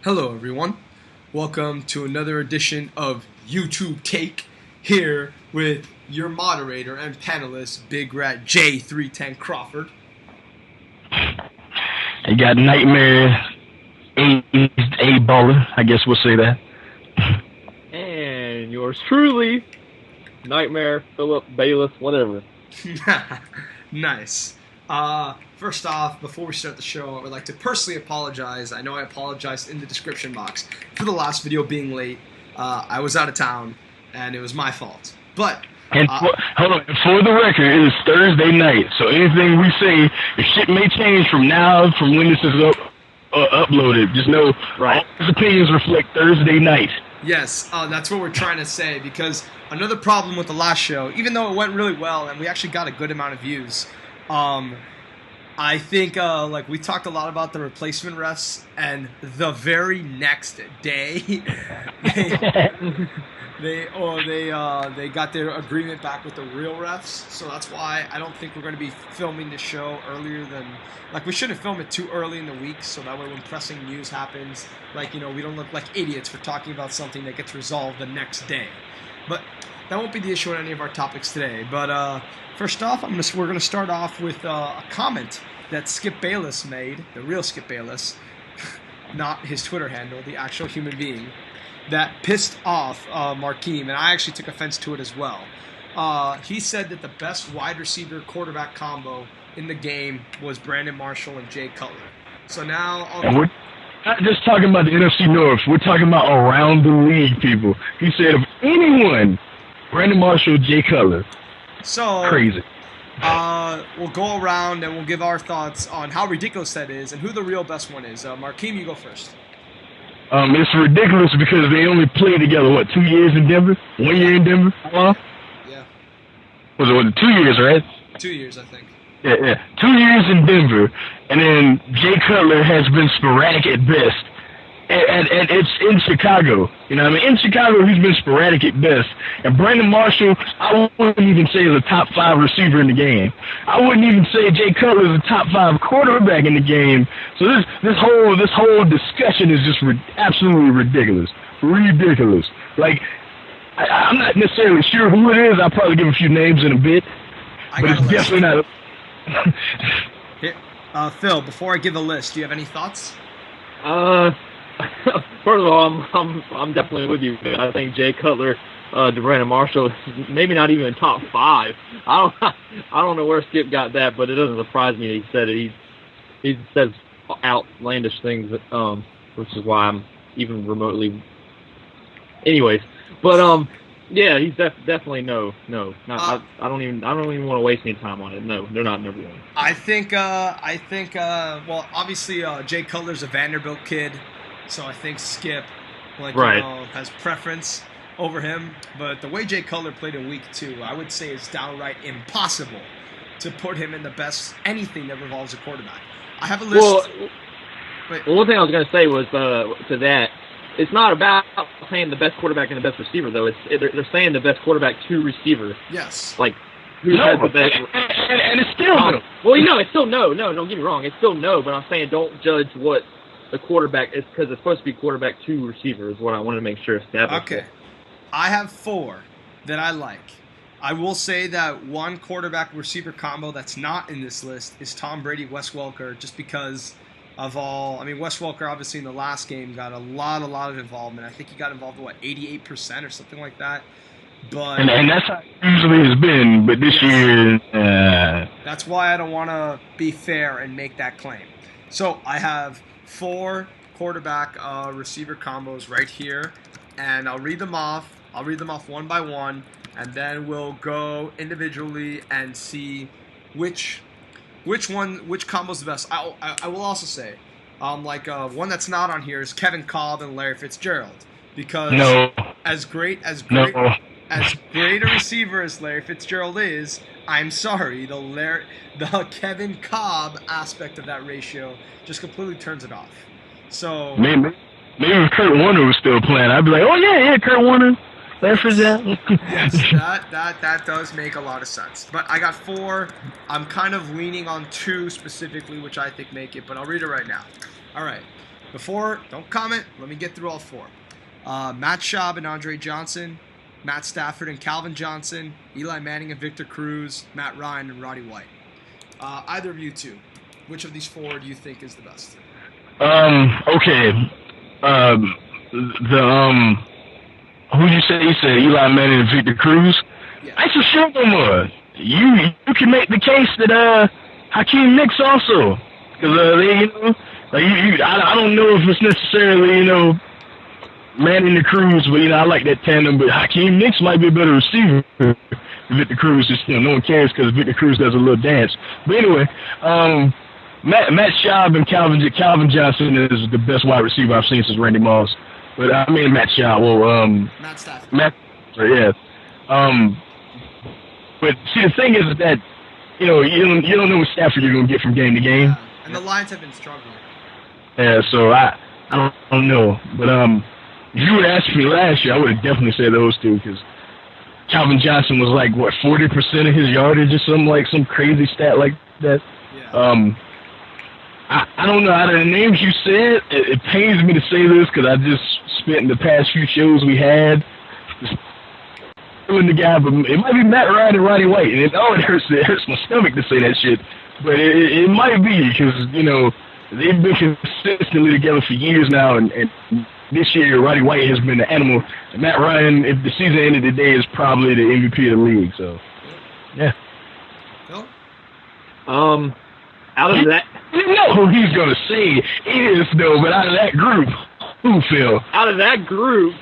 Hello, everyone. Welcome to another edition of YouTube Take here with your moderator and panelist, Big Rat J310 Crawford. You got Nightmareballa1, I guess we'll say that. And yours truly, Nightmare, Philip, Bailiff, whatever. Nice. First off, before we start the show, I would like to personally apologize. I know I apologized in the description box for the last video being late. I was out of town, and it was my fault. But And hold on, for the record, it is Thursday night, so anything we say, the shit may change from when this is uploaded. Just know, all his opinions reflect Thursday night. Yes, that's what we're trying to say, because another problem with the last show, even though it went really well and we actually got a good amount of views, I think we talked a lot about the replacement refs, and the very next day they got their agreement back with the real refs. So that's why I don't think we're going to be filming the show earlier than we shouldn't film it too early in the week, so that way when pressing news happens, we don't look like idiots for talking about something that gets resolved the next day. But that won't be the issue in any of our topics today. But first off, we're going to start off with a comment that Skip Bayless made, the real Skip Bayless, not his Twitter handle, the actual human being, that pissed off Markheem, and I actually took offense to it as well. He said that the best wide receiver quarterback combo in the game was Brandon Marshall and Jay Cutler. So now And we're not just talking about the NFC North, we're talking about around the league, people. He said, of anyone, Brandon Marshall, Jay Cutler. So crazy. We'll go around and we'll give our thoughts on how ridiculous that is and who the real best one is. Markheem, you go first. It's ridiculous because they only played together, 2 years in Denver? 1 year in Denver? Yeah. Was it 2 years, right? 2 years, I think. Yeah. 2 years in Denver, and then Jay Cutler has been sporadic at best. And it's in Chicago. You know what I mean? In Chicago, he's been sporadic at best. And Brandon Marshall, I wouldn't even say is a top 5 receiver in the game. I wouldn't even say Jay Cutler is a top 5 quarterback in the game. So this whole discussion is just absolutely ridiculous. Ridiculous. I'm not necessarily sure who it is. I'll probably give a few names in a bit. But it's definitely not. Here, Phil, before I give a list, do you have any thoughts? First of all, I'm definitely with you. I think Jay Cutler, to Brandon Marshall, maybe not even top 5. I don't know where Skip got that, but it doesn't surprise me that he said it. He says outlandish things, which is why I'm even remotely. Anyways, but yeah, he's definitely no. I don't even want to waste any time on it. No, they're not number one. I think well, obviously Jay Cutler's a Vanderbilt kid, so I think Skip has preference over him. But the way Jay Cutler played in week 2, I would say it's downright impossible to put him in the best anything that revolves a quarterback. I have a list. Well, one thing I was going to say was to that. It's not about saying the best quarterback and the best receiver, though. They're saying the best quarterback to receiver. Yes. Who has the best? And it's still no. Well, it's still no. No, don't get me wrong. It's still no, but I'm saying don't judge what the quarterback is because it's supposed to be quarterback to receiver is what I wanted to make sure established. Okay. I have 4 that I like. I will say that one quarterback-receiver combo that's not in this list is Tom Brady-Wes Welker, just because of all. I mean, Wes Welker obviously in the last game got a lot of involvement. I think he got involved in 88% or something like that. But and that's how it usually has been. But this year, that's why I don't want to be fair and make that claim. So I have 4 quarterback receiver combos right here, and I'll read them off. I'll read them off one by one, and then we'll go individually and see which combo's the best. I will also say, one that's not on here is Kevin Kolb and Larry Fitzgerald, because as great a receiver as Larry Fitzgerald is, I'm sorry, the Kevin Kolb aspect of that ratio just completely turns it off. So maybe if Kurt Warner was still playing, I'd be like, oh yeah, Kurt Warner. Yes, that does make a lot of sense. But I got 4. I'm kind of leaning on 2 specifically, which I think make it, but I'll read it right now. All right. don't comment. Let me get through all 4. Matt Schaub and Andre Johnson, Matt Stafford and Calvin Johnson, Eli Manning and Victor Cruz, Matt Ryan and Roddy White. Either of you two, which of these 4 do you think is the best? Okay. Who you say? You said Eli Manning and Victor Cruz. Yeah. I should show them more. You can make the case that Hakeem Nicks also, because I don't know if it's necessarily Manning and Cruz, but I like that tandem. But Hakeem Nicks might be a better receiver than Victor Cruz. Just no one cares because Victor Cruz does a little dance. But anyway, Matt Schaub and Calvin Johnson is the best wide receiver I've seen since Randy Moss. But I mean Matt Schaub. Well, Matt Stafford. Yeah. But see, the thing is that you don't know what Stafford you're gonna get from game to game. Yeah. And the Lions have been struggling. Yeah, so I don't know. But if you would ask me last year, I would have definitely said those two because Calvin Johnson was like 40% of his yardage or something, like some crazy stat like that. Yeah. I don't know, out of the names you said, it pains me to say this because I just spent the past few shows we had just killing the guy, but it might be Matt Ryan and Roddy White, and it hurts my stomach to say that shit, but it might be because, they've been consistently together for years now, and this year Roddy White has been the animal, and Matt Ryan, if the season ended today, is probably the MVP of the league, so, yeah. Phil? Out of that, you know who he's gonna say is though, but out of that group, who Phil? Out of that group,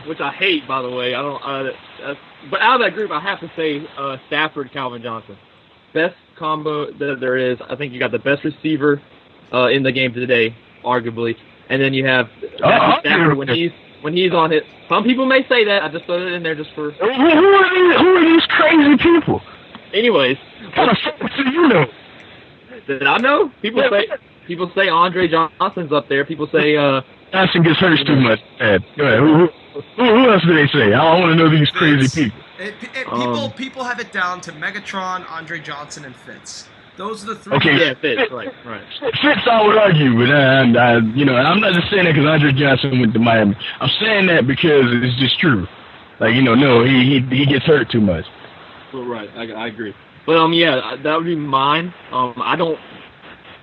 which I hate, by the way, I don't. But out of that group, I have to say Stafford, Calvin Johnson, best combo that there is. I think you got the best receiver in the game today, arguably, and then you have Stafford when he's on it. Some people may say that. I just throw it in there just for. Who are these crazy people? Anyways, what kind of facts do you know? That I know. People say Andre Johnson's up there. People say Johnson gets hurt too much. Go ahead. Who else do they say? I want to know these crazy people. People have it down to Megatron, Andre Johnson, and Fitz. Those are the 3. Okay, yeah, Fitz, right. Fitz, I would argue, but and I'm not just saying that because Andre Johnson went to Miami. I'm saying that because it's just true. Like no, he gets hurt too much. Well, right, I agree. But yeah, that would be mine. I don't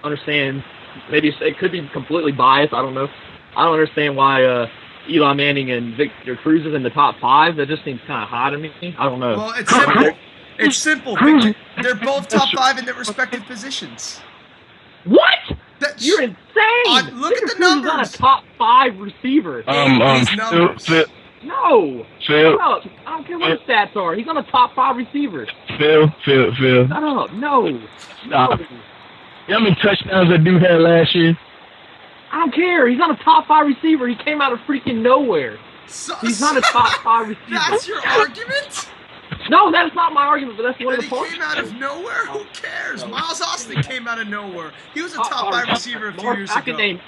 understand. Maybe it could be completely biased. I don't know. I don't understand why Eli Manning and Victor Cruz is in the top 5. That just seems kind of high to me. I don't know. Well, it's simple. It's simple. They're both top 5 in their respective positions. What? You're insane. Look at the numbers. He's not a top 5 receiver. No. Phil. I don't care what his stats are. He's on a top 5 receiver. Phil. No. Stop. How many touchdowns that dude had last year? I don't care. He's on a top 5 receiver. He came out of freaking nowhere. He's not a top 5 receiver. That's your argument? No, that's not my argument, but that's one of the points. He came out of nowhere? Who cares? Miles Austin came out of nowhere. He was a top 5 receiver a few years ago. I can name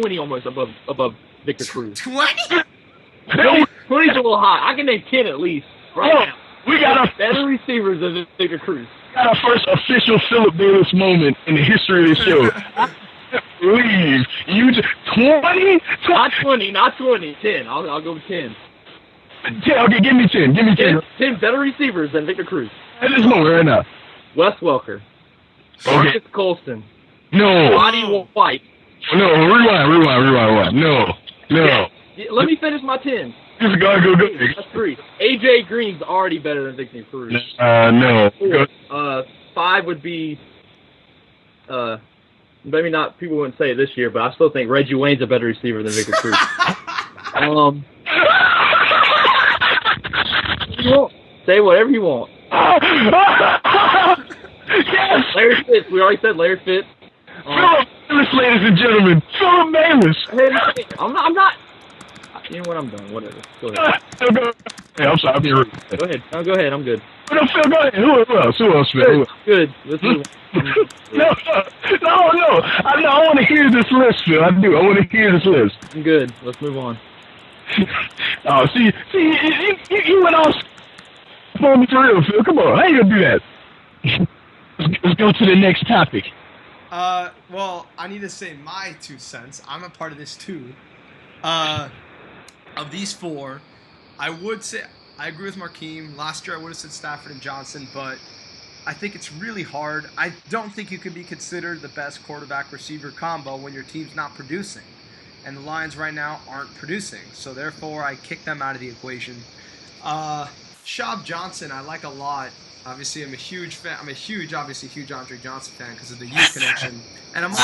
20 almost above Victor Cruz. 20? 20's a little high. I can name 10 at least right now. We got our better receivers than Victor Cruz. We got our first official Philip Davis moment in the history of the show. I can't believe you just 20? Not 20. 10. I'll go with 10. 10. Okay, give me 10. 10 better receivers than Victor Cruz. At this moment right now. Wes Welker. Marcus Colston. No. Roddy White. No, rewind. No. Yeah. Let me finish my 10. Just go. That's 3. AJ Green's already better than Victor Cruz. No. 4. 5 would be, maybe not, people wouldn't say it this year, but I still think Reggie Wayne's a better receiver than Victor Cruz. Say whatever you want. Yes! Larry Fitz. We already said Larry Fitz. Philip Bayless, ladies and gentlemen. Philip Bayless. I'm not. You know what? I'm done. Whatever. Go ahead. Hey, I'm sorry. I'm being rude. Go ahead. No, go ahead. I'm good. No, Phil, go ahead. Who else, Phil? Good. Let's move on. No. I want to hear this list, Phil. I do. I want to hear this list. I'm good. Let's move on. Oh, see, you went off for me for real, Phil. Come on. How you going to do that? Let's go to the next topic. Well, I need to say my 2 cents. I'm a part of this too. Of these 4, I would say I agree with Markheem. Last year I would have said Stafford and Johnson, but I think it's really hard. I don't think you can be considered the best quarterback-receiver combo when your team's not producing. And the Lions right now aren't producing. So therefore, I kick them out of the equation. Shab Johnson, I like a lot. Obviously, I'm a huge fan. Obviously, huge Andre Johnson fan because of the youth connection. And I'm also,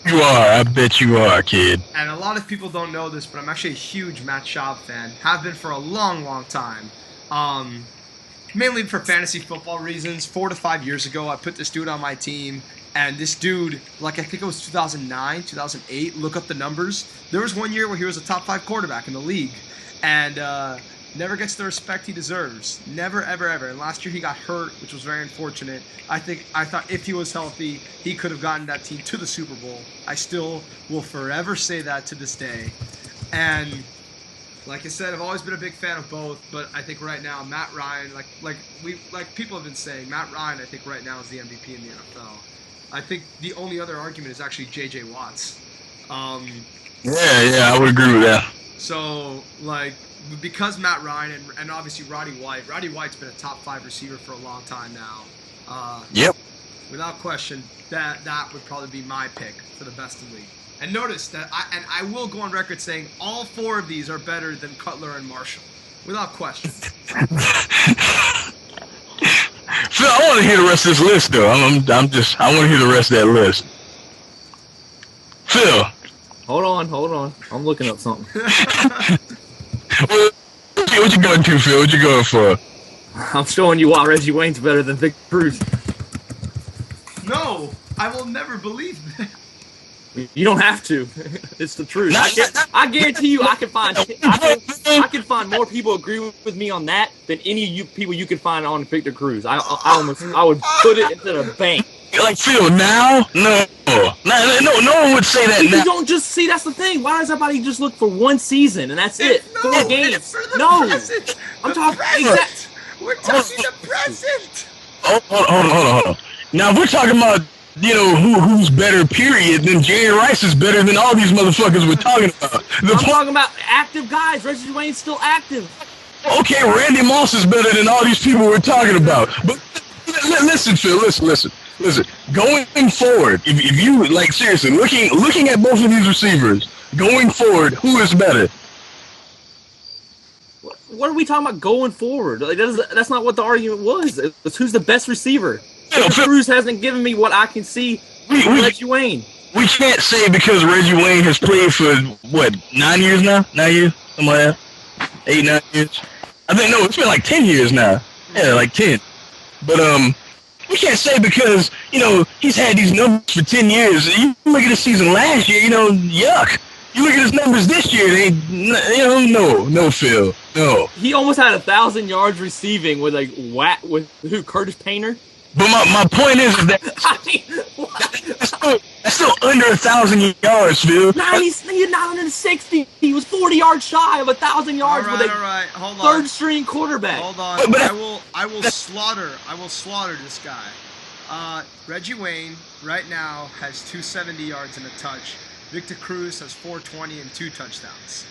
I bet you are, kid. and a lot of people don't know this, but I'm actually a huge Matt Schaub fan. Have been for a long, long time. Mainly for fantasy football reasons. 4 to 5 years ago, I put this dude on my team. And this dude, like I think it was 2009, 2008, look up the numbers. There was one year where he was a top 5 quarterback in the league. And never gets the respect he deserves. Never, ever, ever. And last year he got hurt, which was very unfortunate. I thought if he was healthy, he could have gotten that team to the Super Bowl. I still will forever say that to this day. And like I said, I've always been a big fan of both, but I think right now Matt Ryan, like people have been saying, Matt Ryan I think right now is the MVP in the NFL. I think the only other argument is actually J.J. Watts. Yeah, I would agree with that. So, like, because Matt Ryan and obviously Roddy White's been a top 5 receiver for a long time now. Yep. Without question, that would probably be my pick for the best in the league. And notice that I will go on record saying all 4 of these are better than Cutler and Marshall. Without question. Phil, I want to hear the rest of this list, though. I want to hear the rest of that list. Phil. Hold on. I'm looking up something. What you going to, Phil? What you going for? I'm showing you why Reggie Wayne's better than Victor Cruz. No, I will never believe that. You don't have to. It's the truth. I guarantee you, I can find more people agree with me on that than any you people you can find on Victor Cruz. I would put it into the bank. Like Phil, now? No one would say that now. You don't just see. That's the thing. Why does everybody just look for one season and that's it? No, 4 games. it's for the No, present. I'm talking present. We're talking the present. Hold on. Now we're talking about, who's better, period, then Jerry Rice is better than all these motherfuckers we're talking about. I'm talking about active guys. Reggie Wayne's still active. Okay, Randy Moss is better than all these people we're talking about. But listen, Phil, listen. Going forward, if you, like, seriously, looking at both of these receivers, going forward, who is better? What are we talking about going forward? Like, that's not what the argument was. It's who's the best receiver. Cruz hasn't given me what I can see with Reggie Wayne. We can't say because Reggie Wayne has played for, 9 years now? 9 years? Something like that? 8, 9 years? I think, no, it's been like 10 years now. Yeah, like 10. But, we can't say because, he's had these numbers for 10 years. You look at his season last year, yuck. You look at his numbers this year, no, Phil, no. He almost had 1,000 yards receiving with Curtis Painter? But my point is that that's still under 1,000 yards, Phil. No, he's 960. He was 40 yards shy of 1,000 yards with a third-string quarterback. Hold on, but I will slaughter this guy. Reggie Wayne right now has 270 yards and a touch. Victor Cruz has 420 and 2 touchdowns.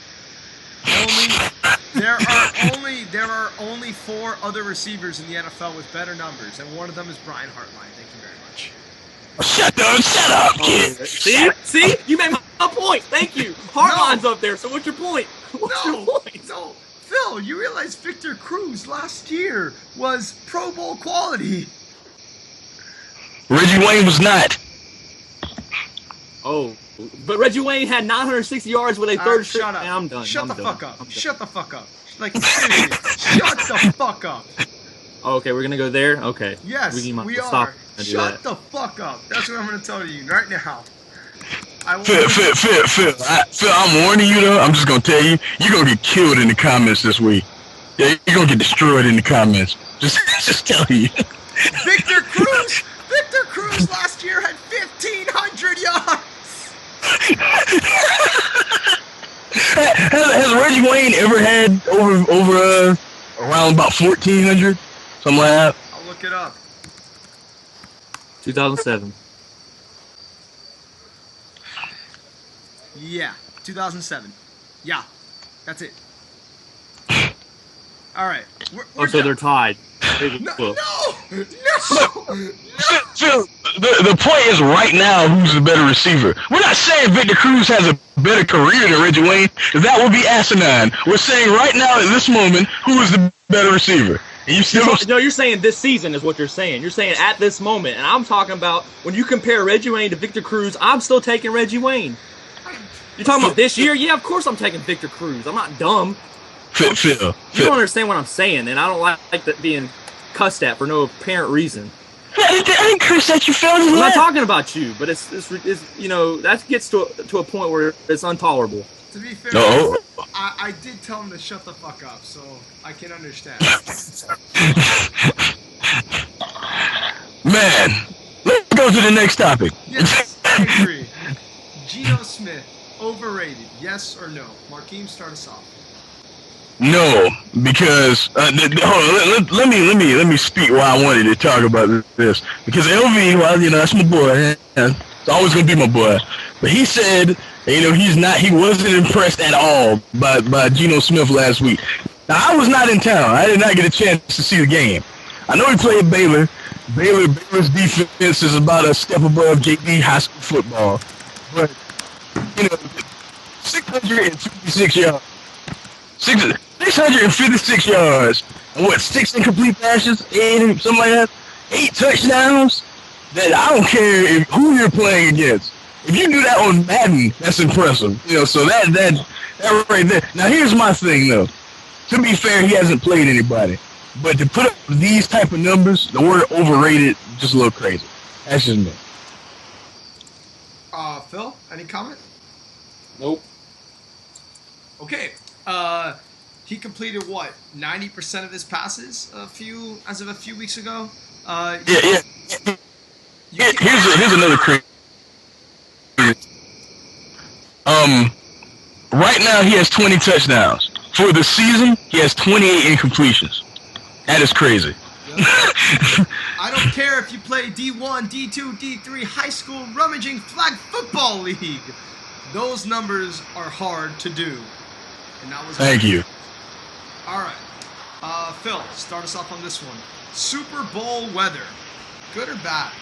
There are only 4 other receivers in the NFL with better numbers, and one of them is Brian Hartline. Thank you very much. Shut up, kid. See, you made my point. Thank you. Hartline's up there. So what's your point? No, Phil, you realize Victor Cruz last year was Pro Bowl quality. Reggie Wayne was not. Oh, but Reggie Wayne had 960 yards with a third string. Shut up. I'm done. Shut the fuck up. Shut the fuck up. Like, seriously, shut the fuck up. Oh, okay, we're gonna go there? Okay. Yes, we are. Stop Shut the fuck up. That's what I'm gonna tell you right now. Phil, I'm warning you though. I'm just gonna tell you, you're gonna get killed in the comments this week. Yeah, you're gonna get destroyed in the comments. Just tell you. Victor Cruz last year had 1,500 yards. Has Reggie Wayne ever had over around about 1,400, something like that? I'll look it up. 2007. Yeah, 2007. Yeah, that's it. All right. We're So they're tied. no. Phil, the point is right now who's the better receiver. We're not saying Victor Cruz has a better career than Reggie Wayne. That would be asinine. We're saying right now at this moment who is the better receiver. And you still No, you're saying this season is what you're saying. You're saying at this moment, and I'm talking about when you compare Reggie Wayne to Victor Cruz. I'm still taking Reggie Wayne. You're talking about this year? Yeah, of course I'm taking Victor Cruz. I'm not dumb. Phil. You don't understand what I'm saying, and I don't like that being cussed at for no apparent reason. I didn't curse at you, Phil. I'm not talking about you, but it's you know, that gets to a point where it's intolerable. To be fair, I did tell him to shut the fuck up, so I can understand. Man, let's go to the next topic. Yes, I agree. Geno Smith, overrated, yes or no? Markheem, start us off. No, because hold on, let me speak why I wanted to talk about this. Because LV, well, you know, that's my boy. It's always gonna be my boy. But he said, you know, he wasn't impressed at all by Geno Smith last week. Now I was not in town. I did not get a chance to see the game. I know he played Baylor. Baylor's defense is about a step above JV high school football. But you know, 656 yards. 656 yards, and what, 6 incomplete passes, 8, something like that, 8 touchdowns. That I don't care who you're playing against. If you do that on Madden, that's impressive. You know, so that right there. Now here's my thing though. To be fair, he hasn't played anybody, but to put up these type of numbers, the word overrated just a little crazy. That's just me. Phil, any comment? Nope. Okay. He completed what, 90% of his passes as of a few weeks ago. Yeah. Here's another crazy. Right now he has 20 touchdowns. For the season, he has 28 incompletions. That is crazy. I don't care if you play D1, D2, D3, high school rummaging flag football league. Those numbers are hard to do. And that was Thank you. All right. Phil, start us off on this one. Super Bowl weather. Good or bad?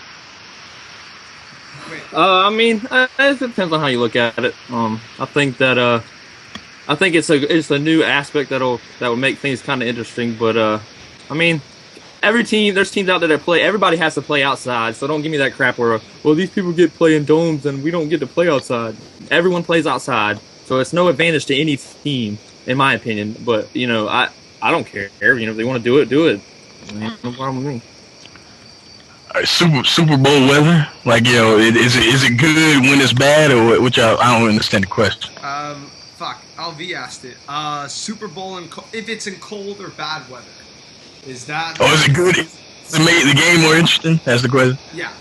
Wait. I mean, it depends on how you look at it. I think that I think it's a new aspect that will make things kind of interesting. But I mean, there's teams out there that play. Everybody has to play outside, so don't give me that crap where these people get play in domes and we don't get to play outside. Everyone plays outside, so it's no advantage to any team, in my opinion. But you know, I don't care. You know, if they want to do it. No problem with me. All right, Super Bowl weather, like, you know, is it good when it's bad, or which I don't understand the question. LV asked it. Super Bowl if it's in cold or bad weather, is that? Oh, is it good? Does it make the game more interesting? That's the question. Yeah.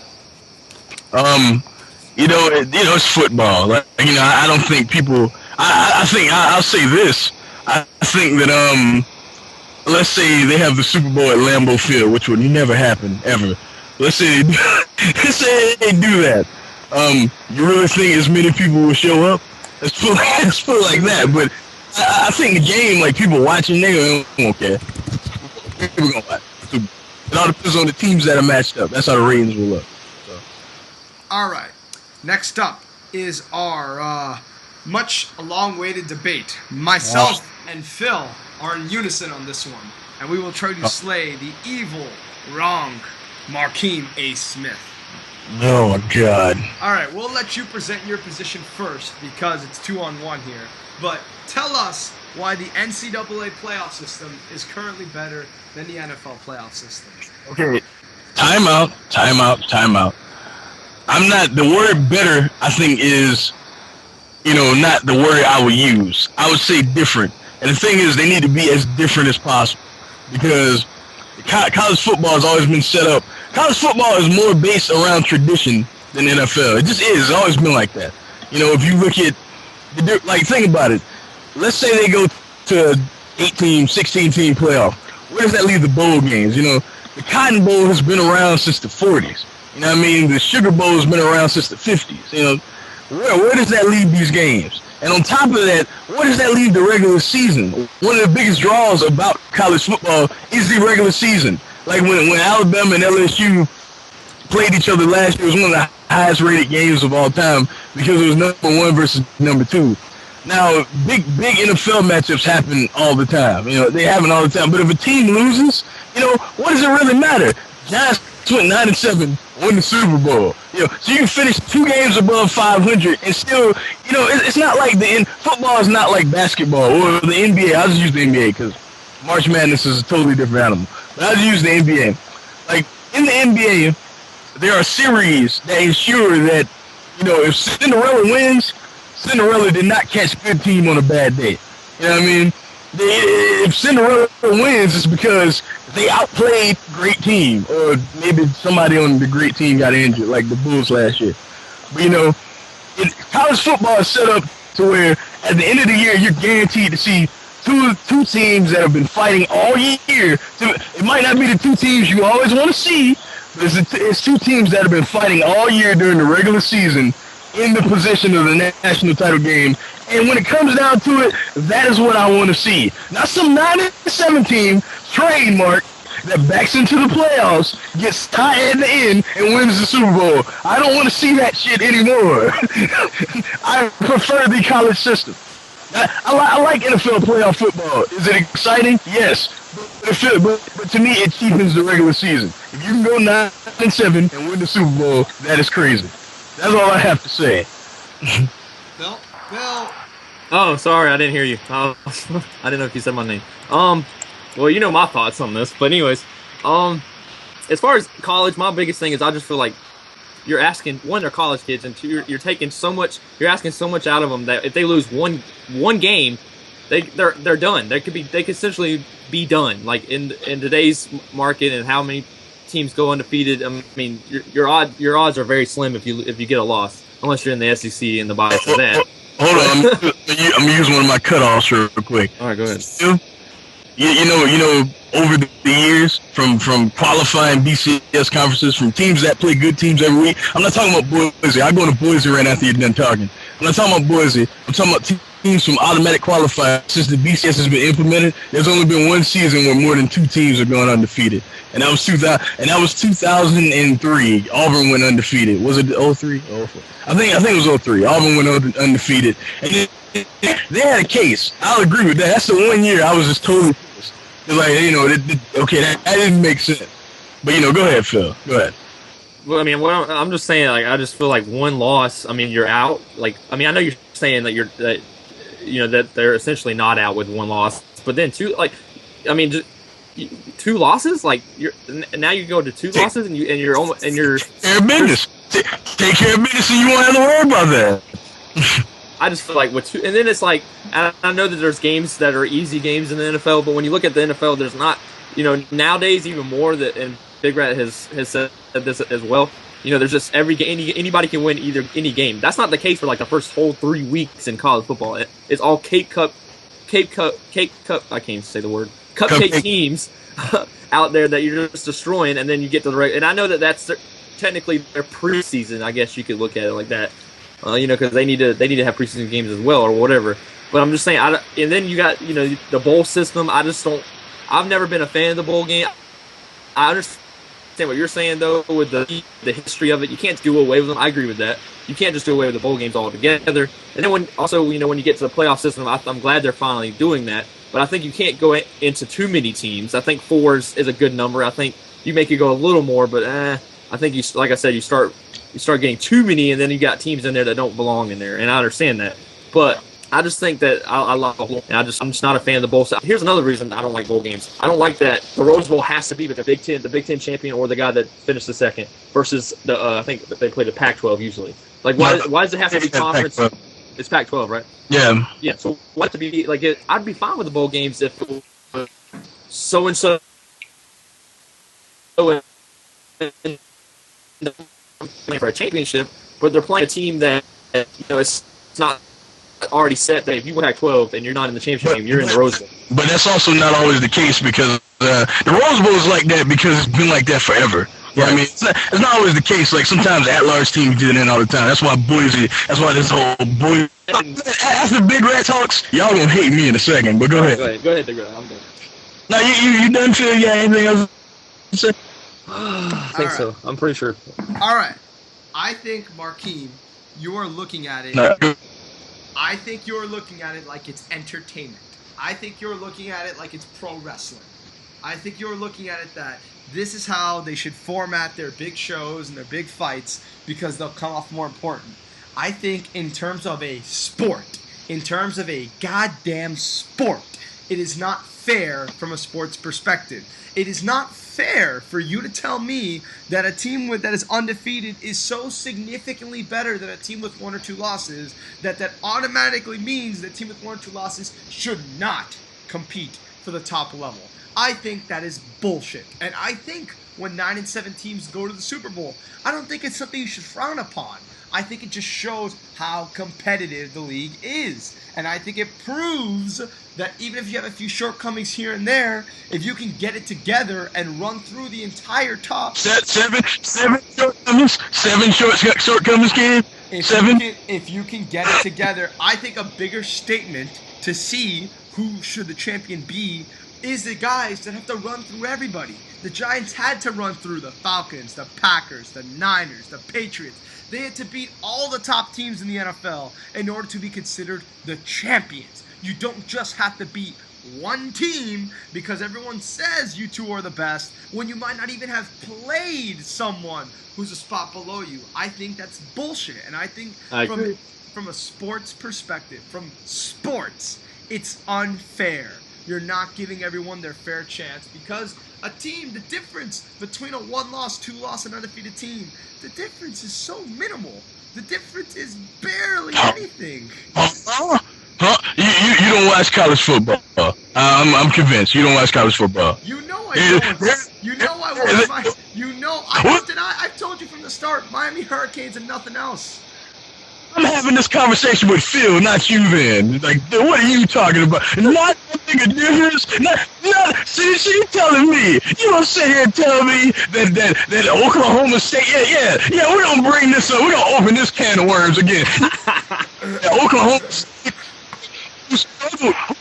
You know, it's football. Like, you know, I don't think people. I think I'll say this. I think that let's say they have the Super Bowl at Lambeau Field, which would never happen ever. Let's say they do that. You really think as many people will show up? Let's put it like that. But I think the game, like, people watching, they don't care. People gonna watch. It all depends on the teams that are matched up. That's how the ratings will look. So. All right. Next up is our much long-awaited debate. Myself and Phil are in unison on this one, and we will try to slay the evil, wrong Markheem A. Smith. Oh my God. All right, we'll let you present your position first because it's 2-on-1 here. But tell us why the NCAA playoff system is currently better than the NFL playoff system. Okay. Time out. I'm not, the word better, I think, is, you know, not the word I would use. I would say different. And the thing is, they need to be as different as possible, because college football has always been set up. College football is more based around tradition than NFL. It just is. It's always been like that. You know, if you look at, like, think about it. Let's say they go to 8-team, 16-team playoff. Where does that leave the bowl games? You know, the Cotton Bowl has been around since the 40s. You know what I mean? The Sugar Bowl has been around since the 50s. You know, where does that leave these games? And on top of that, where does that leave the regular season? One of the biggest draws about college football is the regular season. Like when Alabama and LSU played each other last year, it was one of the highest rated games of all time because it was number 1 versus number 2. Now, big NFL matchups happen all the time. They happen all the time. But if a team loses, what does it really matter? Giants went 9-7, won the Super Bowl. So you can finish 2 games above 500 and still, it's not like football is not like basketball or the NBA. I'll just use the NBA because March Madness is a totally different animal. But I'll just use the NBA. Like in the NBA, there are series that ensure that, if Cinderella wins, Cinderella did not catch a good team on a bad day. You know what I mean? If Cinderella wins, it's because they outplayed great team, or maybe somebody on the great team got injured, like the Bulls last year. But college football is set up to where at the end of the year, you're guaranteed to see two teams that have been fighting all year. It might not be the 2 teams you always want to see, but it's 2 teams that have been fighting all year during the regular season in the position of the national title game. And when it comes down to it, that is what I want to see. Not some 9-7 team trademark that backs into the playoffs, gets tied at the end, and wins the Super Bowl. I don't want to see that shit anymore. I prefer the college system. I like NFL playoff football. Is it exciting? Yes. But to me, it cheapens the regular season. If you can go 9-7 and win the Super Bowl, that is crazy. That's all I have to say. Bill? Oh, sorry, I didn't hear you. I didn't know if you said my name. Well, you know my thoughts on this, but anyways, as far as college, my biggest thing is I just feel like you're asking, one, they're college kids, and 2, you're taking so much, you're asking so much out of them that if they lose one game, they're done. They could essentially be done. Like in today's market and how many teams go undefeated, I mean, your odds are very slim if you get a loss, unless you're in the SEC and the bias of that. Hold on, I'm gonna use one of my cutoffs real quick. All right, go ahead. You know, over the years, from qualifying BCS conferences, from teams that play good teams every week. I'm not talking about Boise. I go to Boise right after you're done talking. I'm not talking about Boise. I'm talking about teams from automatic qualifying. Since the BCS has been implemented, there's only been one season where more than 2 teams have gone undefeated, and that was 2003. Auburn went undefeated. Was it 03? 04? I think it was 03. Auburn went undefeated, and they had a case. I'll agree with that. That's the one year I was just totally pissed. Like, that didn't make sense. But go ahead, Phil. Go ahead. Well, I mean, I'm just saying, like, I just feel like one loss, I mean, you're out. Like, I mean, I know you're saying that that they're essentially not out with one loss, but then 2, like, I mean, just 2 losses, like now you go to 2 losses and you're almost take care of business. Take care of business, and you won't have to worry about that. I just feel like with 2, and then it's like, I know that there's games that are easy games in the NFL, but when you look at the NFL, there's not, nowadays even more that, and Big Rat has said this as well. There's just every game, anybody can win any game. That's not the case for like the first whole 3 weeks in college football. It's all Cape Cup. I can't even say the word. Cupcake teams out there that you're just destroying, and then you get to the regular. And I know that that's technically their preseason. I guess you could look at it like that. Because they need to have preseason games as well or whatever. But I'm just saying, and then you got the bowl system. I've never been a fan of the bowl game. I understand what you're saying though with the history of it. You can't do away with them. I agree with that. You can't just do away with the bowl games altogether. And then when you get to the playoff system, I'm glad they're finally doing that. But I think you can't go into too many teams. I think 4 is a good number. I think you make it go a little more, but I think like I said, you start getting too many, and then you got teams in there that don't belong in there. And I understand that, but I just think that I love bowl. And I'm just not a fan of the bowl. Here's another reason I don't like bowl games. I don't like that the Rose Bowl has to be with the Big Ten champion or the guy that finished the second versus the I think they play the Pac-12 usually. Like why does it have to be conference? It's Pac-12, right? Yeah. Yeah. So what to be like? I'd be fine with the bowl games if so and so for a championship, but they're playing a team that it's not already set that if you win Pac-12 and you're not in the championship game, you're in the Rose Bowl. But that's also not always the case because the Rose Bowl is like that because it's been like that forever. Yeah, I mean, it's not always the case. Like, sometimes at-large teams get in all the time. That's why this whole Boise. After Big Rat talks, y'all gonna hate me in a second, but go ahead. Go ahead, I'm done. Now, you done, Phil? Yeah, anything else to say? I think so. I'm pretty sure. All right. I think, Markheem, you are looking at it. No. I think you're looking at it like it's entertainment. I think you're looking at it like it's pro wrestling. I think you're looking at it that this is how they should format their big shows and their big fights because they'll come off more important. I think in terms of a sport, in terms of a goddamn sport, it is not fair from a sports perspective. It is not fair for you to tell me that a team that is undefeated is so significantly better than a team with 1 or 2 losses that automatically means that a team with 1 or 2 losses should not compete for the top level. I think that is bullshit. And I think when 9 and 7 teams go to the Super Bowl, I don't think it's something you should frown upon. I think it just shows how competitive the league is. And I think it proves that even if you have a few shortcomings here and there, if you can get it together and run through the entire top. Seven shortcomings? 7 shortcomings, kid? If you can get it together, I think a bigger statement to see who should the champion be is the guys that have to run through everybody. The Giants had to run through the Falcons, the Packers, the Niners, the Patriots. They had to beat all the top teams in the NFL in order to be considered the champions. You don't just have to beat one team because everyone says you two are the best when you might not even have played someone who's a spot below you. I think that's bullshit. And I think from a sports perspective, from sports, it's unfair. You're not giving everyone their fair chance because a team, the difference between a 1-loss, 2-loss, and undefeated team, the difference is so minimal. The difference is barely anything. You don't watch college football. I'm convinced you don't watch college football. You know I don't. You know I watch I've told you from the start, Miami Hurricanes and nothing else. I'm having this conversation with Phil, not you then. Like, what are you talking about? Not making a difference? See, telling me. You don't sit here and tell me that Oklahoma State, yeah, we're going to bring this up. We're going to open this can of worms again. Oklahoma State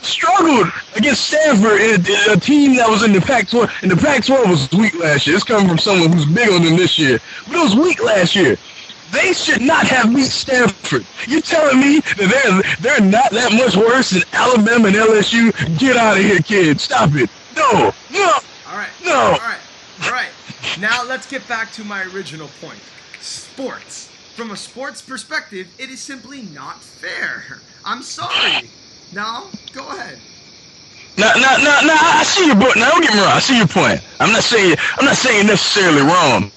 struggled against Stanford in a team that was in the Pac-12. And the Pac-12 was weak last year. It's coming from someone who's big on them this year. But it was weak last year. They should not have beat Stanford. You telling me that they're not that much worse than Alabama and LSU? Get out of here, kid. Stop it. No. All right. Now let's get back to my original point. Sports. From a sports perspective, it is simply not fair. I'm sorry. Now, go ahead. No, I see your point. Now, don't get me wrong. I see your point. I'm not saying necessarily wrong.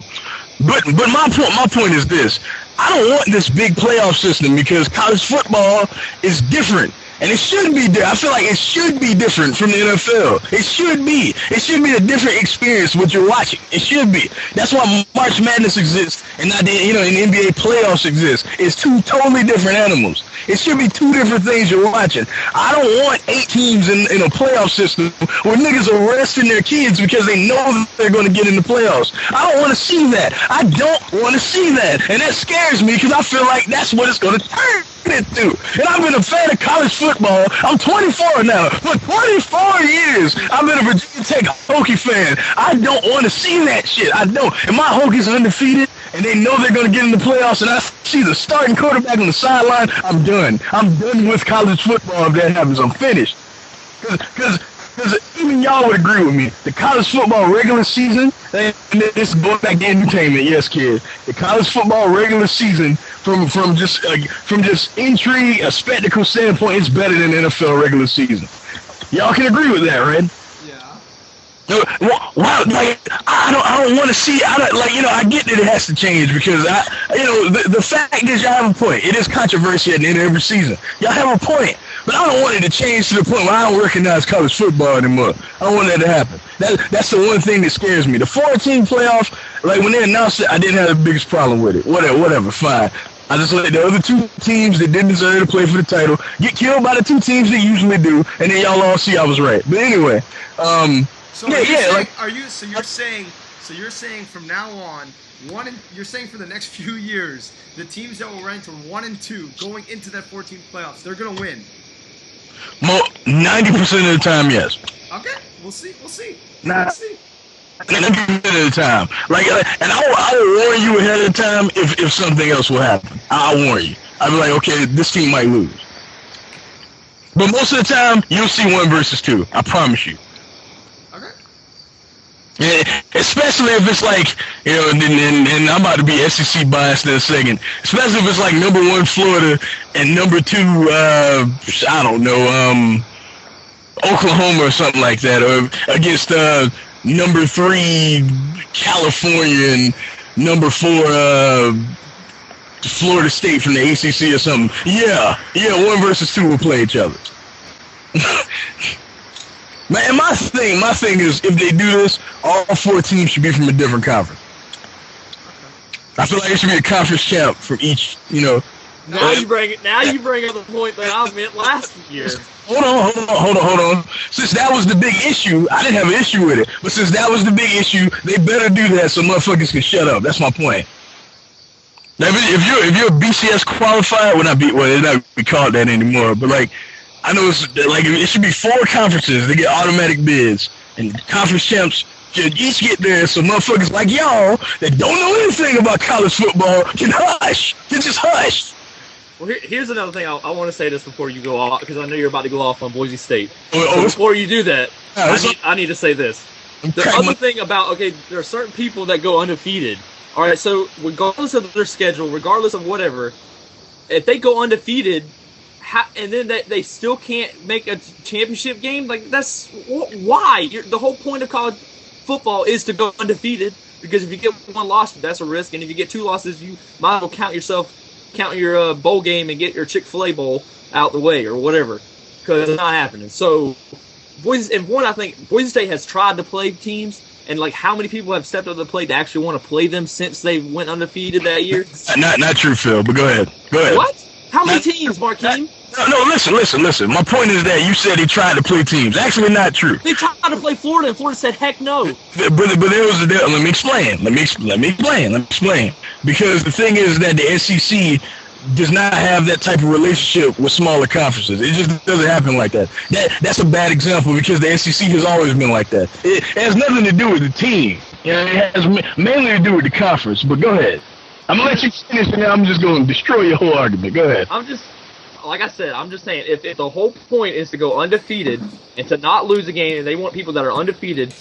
But my point is this. I don't want this big playoff system because college football is different. And it should be different. I feel like it should be different from the NFL. It should be. It should be a different experience what you're watching. It should be. That's why March Madness exists and not the NBA playoffs exist. It's 2 totally different animals. It should be 2 different things you're watching. I don't want 8 teams in a playoff system where niggas are resting their kids because they know that they're going to get in the playoffs. I don't want to see that. I don't want to see that. And that scares me because I feel like that's what it's going to turn into. And I've been a fan of college football. I'm 24 now. For 24 years, I've been a Virginia Tech Hokie fan. I don't want to see that shit. I don't. And my Hokies are undefeated, and they know they're going to get in the playoffs, and I see the starting quarterback on the sideline. I'm done. I'm done with college football if that happens. I'm finished. Because even y'all would agree with me. The college football regular season, and this is going back to entertainment, yes, kid. The college football regular season, from just intrigue, a spectacle standpoint, it's better than the NFL regular season. Y'all can agree with that, right? Yeah. Wow, like I don't want to see. I get that it has to change because the fact is y'all have a point. It is controversy at the end of every season. Y'all have a point. But I don't want it to change to the point where I don't recognize college football anymore. I don't want that to happen. That's the one thing that scares me. The 4-team playoff, like when they announced it, I didn't have the biggest problem with it. Whatever, fine. I just let the other 2 teams that didn't deserve to play for the title get killed by the 2 teams that usually do, and then y'all all see I was right. But anyway, you're saying So you're saying from now on, you're saying for the next few years, the teams that were ranked 1 and 2 going into that 14 playoffs, they're gonna win. 90% of the time, yes. Okay, we'll see. We'll see. Nah. We'll see. 90% of the time, and I will warn you ahead of time if something else will happen. I'll warn you. I'll be like, okay, this team might lose. But most of the time, you'll see 1 versus 2. I promise you. Okay. Yeah, especially if it's like, you know, and I'm about to be SEC biased in a second. Especially if it's like number 1 Florida and number 2, I don't know, Oklahoma or something like that, or against number 3 California and number 4 Florida State from the ACC or something. Yeah, 1 versus 2 will play each other. Man, my thing is, if they do this, all 4 teams should be from a different conference. I feel like it should be a conference champ from each, you know. Now you bring up the point that I meant last year. Hold on. Since that was the big issue, I didn't have an issue with it. But since that was the big issue, they better do that so motherfuckers can shut up. That's my point. Now, if you're a BCS qualifier, it's not be called that anymore. But like, I know it's like it should be 4 conferences. They get automatic bids, and conference champs should each get there. So motherfuckers like y'all that don't know anything about college football can hush. Can just hush. Well, here's another thing. I want to say this before you go off, because I know you're about to go off on Boise State. So before you do that, I need to say this. The other thing about, there are certain people that go undefeated. All right, so regardless of their schedule, regardless of whatever, if they go undefeated, and then they still can't make a championship game, like that's why. The whole point of college football is to go undefeated, because if you get 1 loss, that's a risk, and if you get 2 losses, you might as well count your bowl game and get your Chick-fil-A bowl out the way or whatever, because it's not happening. So, I think Boise State has tried to play teams, and like how many people have stepped up to the plate to actually want to play them since they went undefeated that year? Not true, Phil, but go ahead. What? How many teams, Markheem? No, listen. My point is that you said he tried to play teams. Actually, not true. They tried to play Florida, and Florida said, heck no. But let me explain. Because the thing is that the SEC does not have that type of relationship with smaller conferences. It just doesn't happen like that. That's a bad example, because the SEC has always been like that. It has nothing to do with the team. You know, it has mainly to do with the conference. But go ahead. I'm going to let you finish, and then I'm just going to destroy your whole argument. Go ahead. Like I said, I'm just saying, if the whole point is to go undefeated and to not lose a game, and they want people that are undefeated,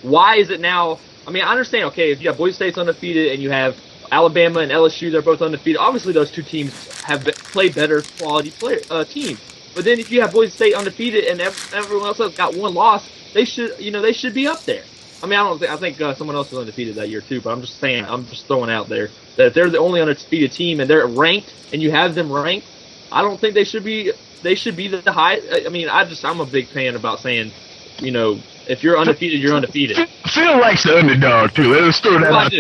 why is it now? I mean, I understand, if you have Boise State's undefeated and you have Alabama and LSU, they're both undefeated. Obviously, those 2 teams have played better quality teams. But then if you have Boise State undefeated and everyone else has got 1 loss, they should be up there. I mean, I think someone else was undefeated that year too, but I'm just saying, I'm just throwing out there that if they're the only undefeated team and they're ranked and you have them ranked, I don't think they should be the high. I mean, I'm a big fan about saying, if you're undefeated, you're undefeated. Phil likes the underdog too. Let's throw that out.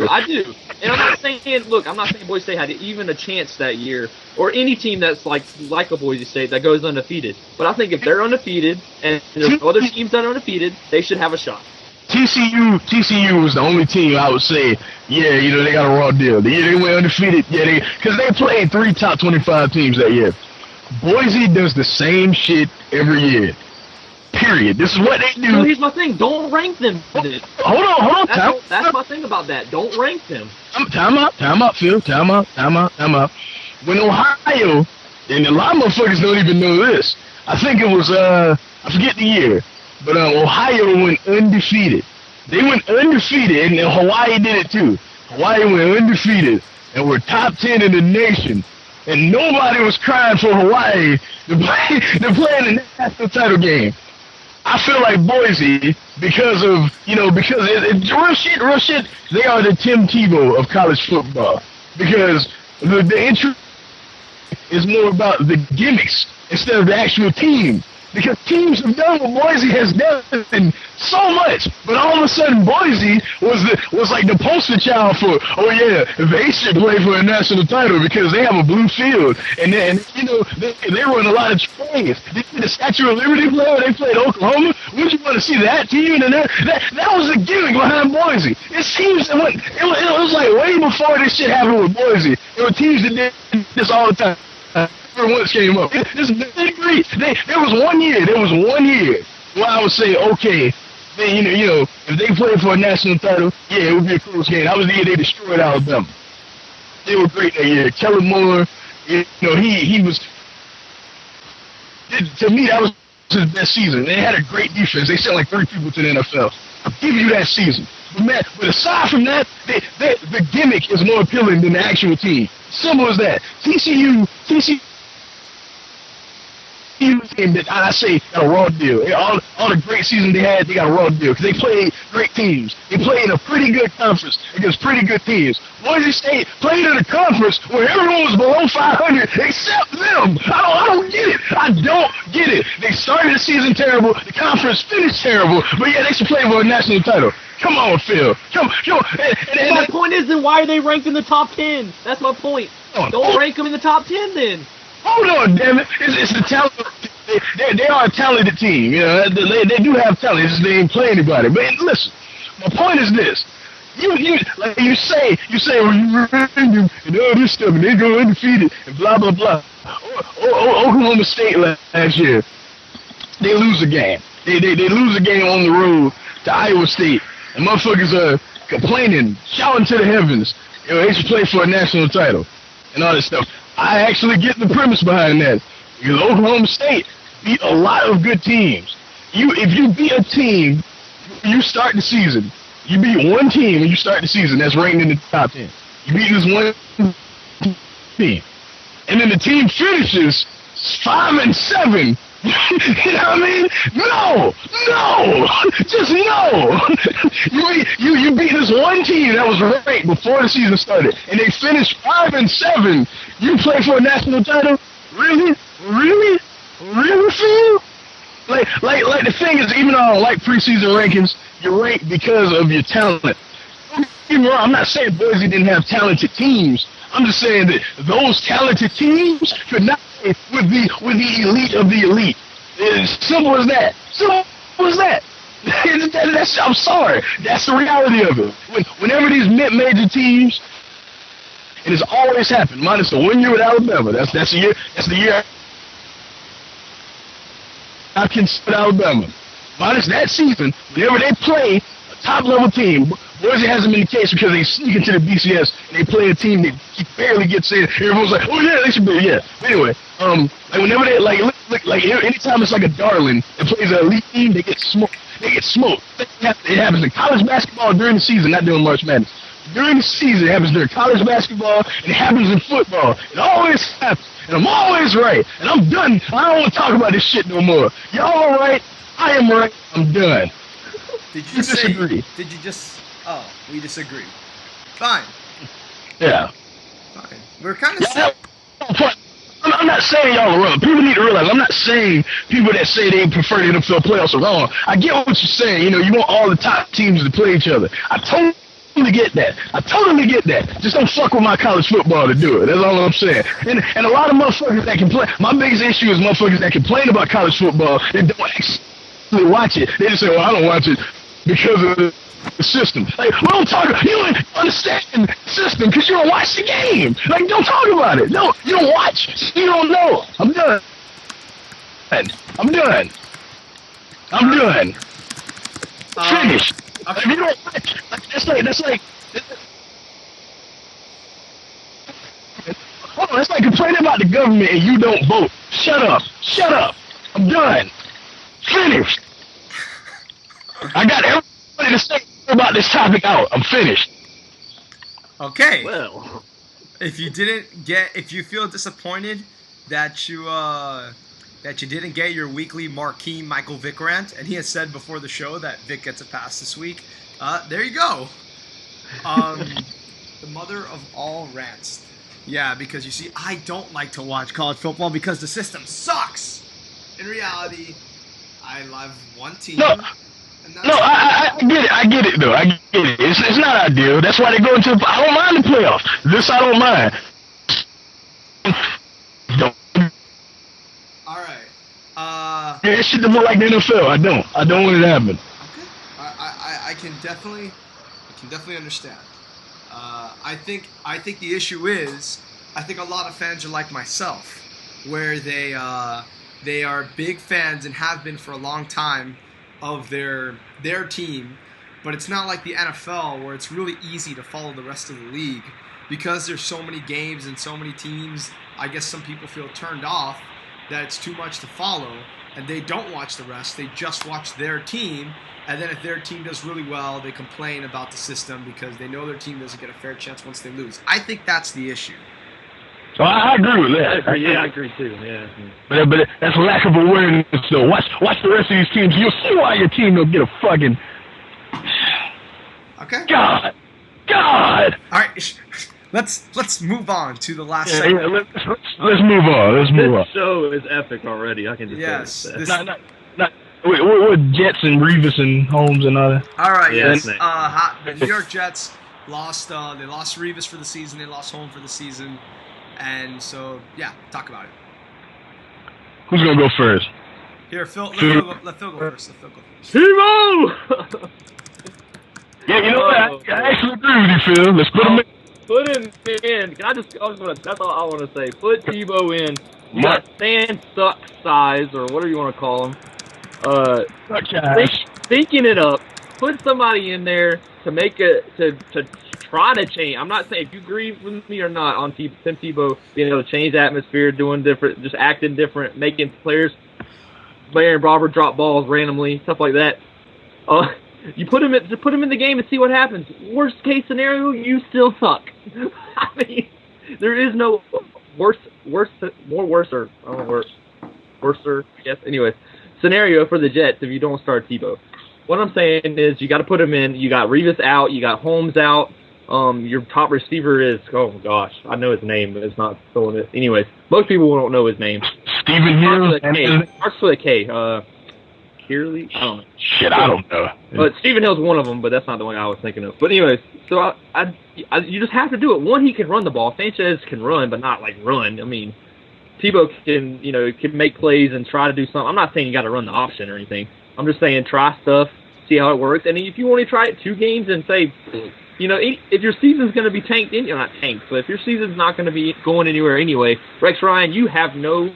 I do. And I'm not saying Boise State had even a chance that year, or any team that's like a Boise State that goes undefeated. But I think if they're undefeated and there's other teams that are undefeated, they should have a shot. TCU was the only team I would say, they got a raw deal. The year they went undefeated, because they played 3 top 25 teams that year. Boise does the same shit every year. Period. This is what they do. So here's my thing. Don't rank them. Hold on. That's my thing about that. Don't rank them. Time out, Phil. Time out. When Ohio, and a lot of motherfuckers don't even know this, I think it was, I forget the year, but Ohio went undefeated. They went undefeated, and Hawaii did it too. Hawaii went undefeated, and were top 10 in the nation. And nobody was crying for Hawaii to play in the national title game. I feel like Boise, because it's real shit, they are the Tim Tebow of college football. Because the interest is more about the gimmicks instead of the actual team. because teams have done what Boise has done so much, but all of a sudden Boise was like the poster child for, oh yeah, they should play for a national title because they have a blue field, and then they run a lot of trains. They did the Statue of Liberty play where they played Oklahoma. Wouldn't you want to see that team? And that was the gimmick behind Boise. It seems it was like way before this shit happened with Boise. There were teams that did this all the time. Once came up. There was 1 year. There was 1 year where I would say, okay, then, if they played for a national title, yeah, it would be a close game. That was the year they destroyed Alabama. They were great that year. Kellen Moore, he was. To me, that was his best season. They had a great defense. They sent like 30 people to the NFL. I'll give you that season. But aside from that, the gimmick is more appealing than the actual team. Simple as that. TCU team that I say got a raw deal. All the great seasons they had, they got a raw deal because they played great teams. They played in a pretty good conference against pretty good teams. Boise State played in a conference where everyone was below 500 except them. I don't get it. I don't get it. They started the season terrible. The conference finished terrible. But yeah, they should play for a national title. Come on, Phil. Come on. And my point is, then why are they ranked in the top 10? That's my point. Don't rank them in the top 10 then. Hold on, damn it. It's the talent. They are a talented team. They do have talent. It's just they ain't play anybody. But listen, my point is this. You say, well, you rank them and all this stuff, and they go undefeated and blah, blah, blah. Oklahoma State last year, they lose a game. They lose a game on the road to Iowa State. And motherfuckers are complaining, shouting to the heavens. They should play for a national title and all this stuff. I actually get the premise behind that. Because Oklahoma State beat a lot of good teams. If you beat a team, you start the season. You beat one team and you start the season that's ranked in the top 10. You beat this one team. And then the team finishes 5-7. You know what I mean? No, just no. You beat this one team that was ranked before the season started, and they finished 5-7. You play for a national title? Really, Phil? Like the thing is, even though I don't like preseason rankings, you're ranked because of your talent. Don't get me wrong, I'm not saying Boise didn't have talented teams. I'm just saying that those talented teams could not play with the elite of the elite. It's simple as that. I'm sorry. That's the reality of it. Whenever these mid-major teams, and it's always happened, minus the 1 year with Alabama. That's the year I consider Alabama. Minus that season, whenever they play a top-level team, Boise hasn't been the case because they sneak into the BCS and they play a team that barely gets in. Everyone's like, oh yeah, they should be, yeah. Anyway, like whenever they like anytime it's like a darling that plays an elite team, they get smoked. It happens in college basketball during the season, not during March Madness. During the season, it happens during college basketball, and it happens in football. It always happens, and I'm always right. And I'm done. I don't want to talk about this shit no more. Y'all are right. I am right. I'm done. Did you disagree? Did you just? Oh, we disagree. Fine. Yeah. Fine. We're kind of. I'm not saying y'all are wrong. People need to realize I'm not saying people that say they prefer the NFL playoffs are wrong. I get what you're saying. You want all the top teams to play each other. I totally get that. Just don't fuck with my college football to do it. That's all I'm saying. And a lot of motherfuckers that complain. My biggest issue is motherfuckers that complain about college football and don't actually watch it. They just say, well, I don't watch it because of the system. Like, we don't talk. You don't understand the system because you don't watch the game. Like, don't talk about it. No, you don't watch. You don't know. I'm done. Finished. Okay. If you don't watch, that's like. Hold on, that's like complaining about the government and you don't vote. Shut up. I'm done. Finished. I got everybody to say about this topic out. I'm finished. Okay. Well, if you feel disappointed that you didn't get your weekly Markheem Michael Vick rant, and he has said before the show that Vick gets a pass this week, there you go. The mother of all rants. Yeah, because you see, I don't like to watch college football because the system sucks. in reality, I love one team. No. And that's No, I get it. I get it, though. I get it. It's not ideal. That's why they go into. I don't mind the playoffs. This I don't mind. all right. Yeah, that shit more like the NFL. I don't want it to happen. Okay. I can definitely understand. I think the issue is, I think a lot of fans are like myself, where they are big fans and have been for a long time of their team, but it's not like the NFL where it's really easy to follow the rest of the league because there's so many games and so many teams. I guess some people feel turned off that it's too much to follow, and they don't watch the rest. They just watch their team, and then if their team does really well, they complain about the system because they know their team doesn't get a fair chance once they lose. I think that's the issue. So I agree with that. I agree too. Yeah. But that's a lack of awareness. So watch the rest of these teams. You'll see why your team don't get a fucking. Okay. God. All right. Let's move on to the last segment. Yeah, let's move on. This show is epic already. I can just yes. say Not with Jets and Revis and Holmes and all that. All right. Yes. The New York Jets lost. They lost Revis for the season. They lost Holmes for the season. And so, yeah, talk about it. Who's gonna go first? Here, Phil. Let Phil go first. Timo! Yeah, you know what? I actually agree with you, Phil. Let's put him in. Put him in. That's all I want to say. Put Tebow in. You got stand suck size, or whatever you want to call him. Thinking it up. Put somebody in there to make it to try to change. I'm not saying if you agree with me or not on Tim Tebow being able to change the atmosphere, doing different, just acting different, making players, Blair and Robert drop balls randomly, stuff like that. You put him in the game and see what happens. Worst case scenario, you still suck. I mean, there is no worser, I guess. Anyways, scenario for the Jets if you don't start Tebow. What I'm saying is you got to put him in. You got Revis out. You got Holmes out. Your top receiver is, oh gosh, I know his name, but it's not throwing it. Anyways, most people don't know his name. Stephen Hill. Starts with a K. Kearley? I don't know. Shit, I don't know. But Stephen Hill's one of them, but that's not the one I was thinking of. But anyways, so you just have to do it. One, he can run the ball. Sanchez can run, but not like run. I mean, Tebow can make plays and try to do something. I'm not saying you got to run the option or anything. I'm just saying try stuff, see how it works. And if you want to try it 2 games and say, if your season's going to be tanked, not tanked, but if your season's not going to be going anywhere anyway, Rex Ryan, you have no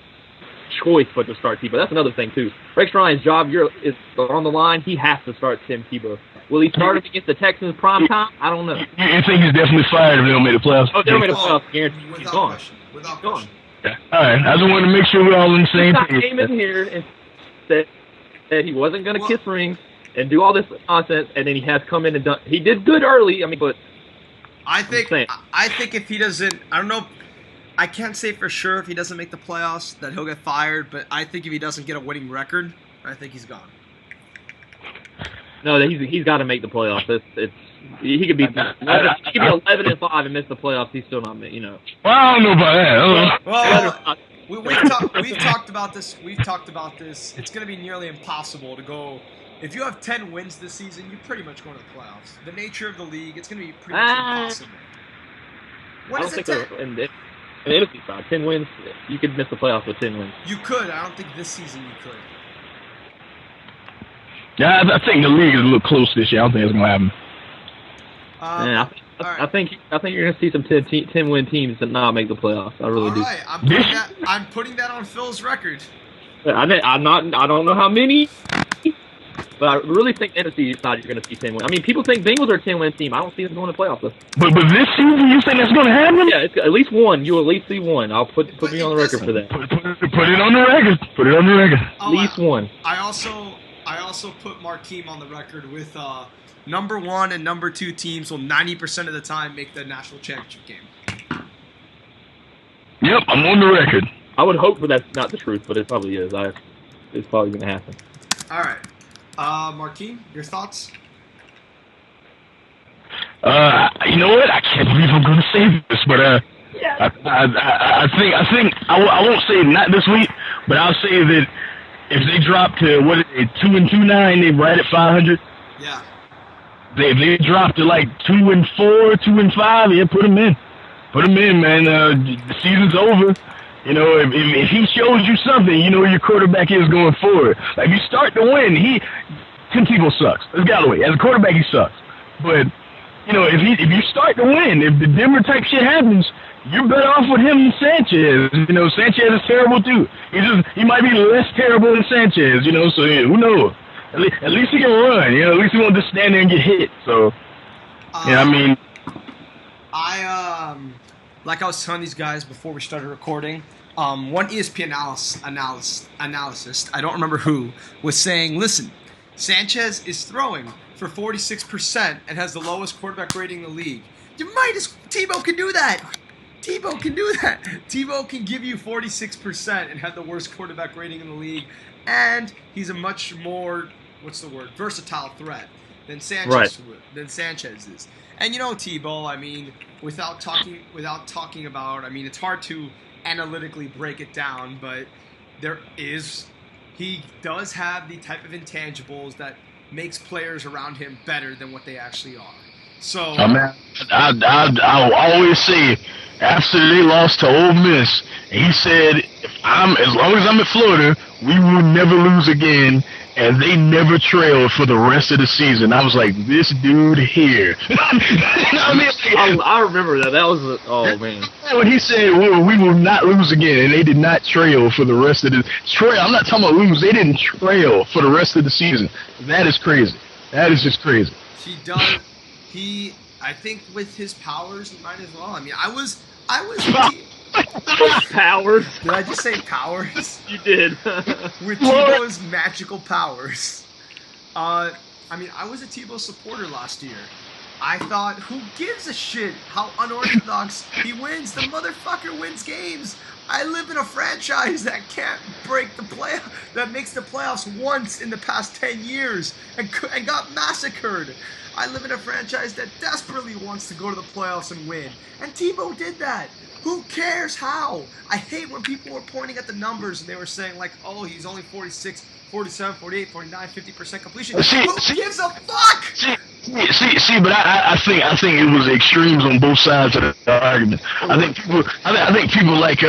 choice but to start Tebow. That's another thing too. Rex Ryan's job is on the line. He has to start Tim Tebow. Will he start him against the Texans prime time? I don't know. You think he's definitely fired if they don't make the playoffs? Oh, they don't make the playoffs, guaranteed. He's gone. Without question. Yeah. All right. I just wanted to make sure we're all in the same page. He came in here and said he wasn't going to kiss rings and do all this nonsense, and then he has come in and done. He did good early. I mean, but I think if he doesn't, I don't know. I can't say for sure if he doesn't make the playoffs that he'll get fired, but I think if he doesn't get a winning record, I think he's gone. No, he's got to make the playoffs. He could be 11-5 and miss the playoffs. He's still not, Well, I don't know about that. We've talked about this. It's going to be nearly impossible to go. If you have 10 wins this season, you pretty much go to the playoffs. The nature of the league, it's going to be pretty much impossible. What is it? In the NFC side, 10 wins, you could miss the playoffs with 10 wins. You could. I don't think this season you could. Yeah, I think the league is a little close this year. I don't think it's going to happen. I think you're going to see some 10-win teams that not make the playoffs. I really do. All right, I'm putting that on Phil's record. I don't know how many, but I really think NFC side you're going to see 10 wins. I mean, people think Bengals are a 10-win team. I don't see them going to playoffs. But this season, you think that's going to happen? Yeah, it's at least one. You'll at least see one. I'll put me on the record for that. Put it on the record. Put it on the record. At least one. I also put Markheem on the record with number 1 and number 2 teams will 90% of the time make the national championship game. Yep, I'm on the record. I would hope, but that's not the truth, but it probably is. It's probably going to happen. All right. Markheem, your thoughts? You know what? I can't believe I'm going to say this, but I think I won't say not this week, but I'll say that if they drop to, what is it, 2-2 now, they right at 500? Yeah. If they drop to like 2-4, 2-5, yeah, put them in. Put him in, man. The season's over. You know, if he shows you something, you know where your quarterback is going forward. Like, if you start to win, Tim Tebow sucks. Let's get out of the way. As a quarterback, he sucks. But, you know, if you start to win, if the Denver type shit happens, you're better off with him than Sanchez. You know, Sanchez is terrible too. He might be less terrible than Sanchez. You know, so yeah, who knows? At least he can run. You know, at least he won't just stand there and get hit. So, yeah, I mean, like I was telling these guys before we started recording, one ESPN analyst, I don't remember who, was saying, listen, Sanchez is throwing for 46% and has the lowest quarterback rating in the league. Tebow can do that. Tebow can do that. Tebow can give you 46% and have the worst quarterback rating in the league, and he's a much more, versatile threat than Sanchez is. And you know, Tebow, I mean, without talking about, I mean, it's hard to analytically break it down, but he does have the type of intangibles that makes players around him better than what they actually are. So, I'll always say, after they lost to Ole Miss, he said, as long as I'm in Florida, we will never lose again. And they never trailed for the rest of the season. I was like, this dude here. You know what I mean? I remember that. That was, oh, man. When he said, well, we will not lose again, and they did not trail for the rest of the trail. I'm not talking about lose. They didn't trail for the rest of the season. That is crazy. That is just crazy. He does. I think with his powers, he might as well. I mean, I was. Powers. Did I just say powers? You did. With Tebow's magical powers. I mean, I was a Tebow supporter last year. I thought, who gives a shit how unorthodox he wins? The motherfucker wins games. I live in a franchise that can't break the playoff, that makes the playoffs once in the past 10 years and got massacred. I live in a franchise that desperately wants to go to the playoffs and win. And Tebow did that. Who cares how? I hate when people were pointing at the numbers and they were saying, like, oh, he's only 46, 47, 48, 49, 50% completion. Who gives a fuck? See, but I think it was extremes on both sides of the argument. I think people like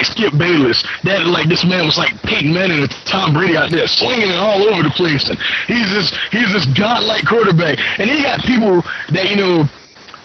Skip Bayless, that like this man was like Peyton Manning and Tom Brady out there slinging it all over the place, and he's this godlike quarterback, and then you got people that, you know,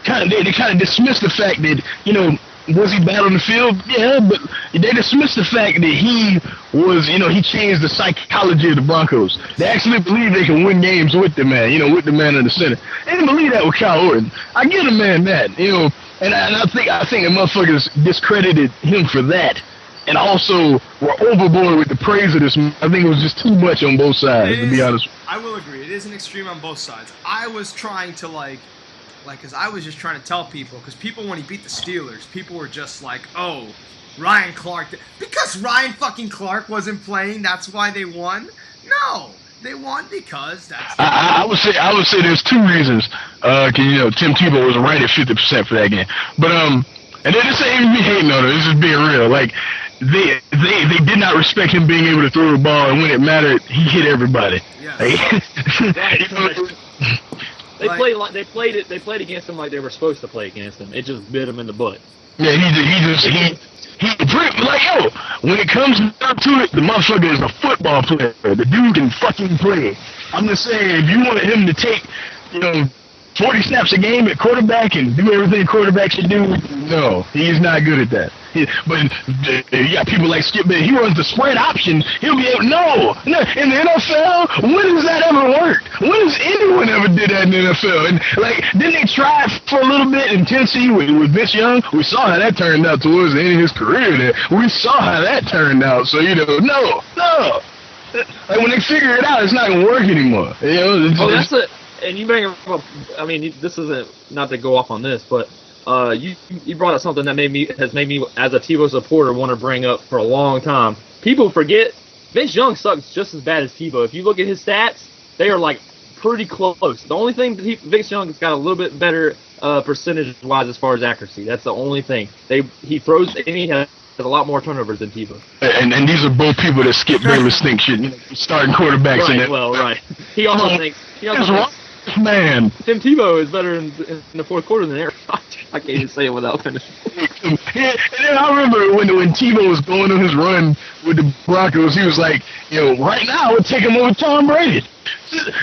they kind of dismiss the fact that, you know, was he bad on the field? Yeah, but they dismissed the fact that he was, you know, he changed the psychology of the Broncos. They actually believe they can win games with the man, you know, with the man in the center. They didn't believe that with Kyle Orton. I get a man that, you know, and I think the motherfuckers discredited him for that. And also were overboard with the praise of this. I think it was just too much on both sides, to be honest. I will agree. It is an extreme on both sides. I was trying to because I was just trying to tell people, because people, when he beat the Steelers, people were just like, oh, Ryan Clark. Because Ryan fucking Clark wasn't playing, that's why they won? No, they won because that's... I would say there's two reasons. Because, you know, Tim Tebow was right at 50% for that game. But, and then this ain't even me hating on it, this is being real. Like, they did not respect him being able to throw the ball, and when it mattered, he hit everybody. Yeah. They played against him like they were supposed to play against him. It just bit him in the butt. Yeah, he like, yo, when it comes down to it, the motherfucker is a football player. The dude can fucking play. I'm just saying, if you wanted him to take, you know, 40 snaps a game at quarterback and do everything a quarterback should do, no, he's not good at that. But you got people like Skip Bayless. He runs the spread option. He'll be able. No. In the NFL, when has that ever worked? When has anyone ever did that in the NFL? And like, didn't they try for a little bit in Tennessee with Vince Young? We saw how that turned out towards the end of his career. There, we saw how that turned out. So you know, no. Like when they figure it out, it's not gonna work anymore. You know. That's it. And you bring up. I mean, this isn't not to go off on this, but. You brought up something that has made me, as a Tebow supporter, want to bring up for a long time. People forget Vince Young sucks just as bad as Tebow. If you look at his stats, they are like pretty close. The only thing Vince Young has got a little bit better percentage-wise as far as accuracy. That's the only thing. He throws, and he has a lot more turnovers than Tebow. And these are both people that Skip Bayless thinks should starting quarterbacks. Right. In Well, right. He also thinks. Man, Tim Tebow is better in the fourth quarter than Aaron Rodgers. I can't even say it without finishing. And then I remember when Tebow was going on his run with the Broncos, he was like, right now I would take him over Tom Brady.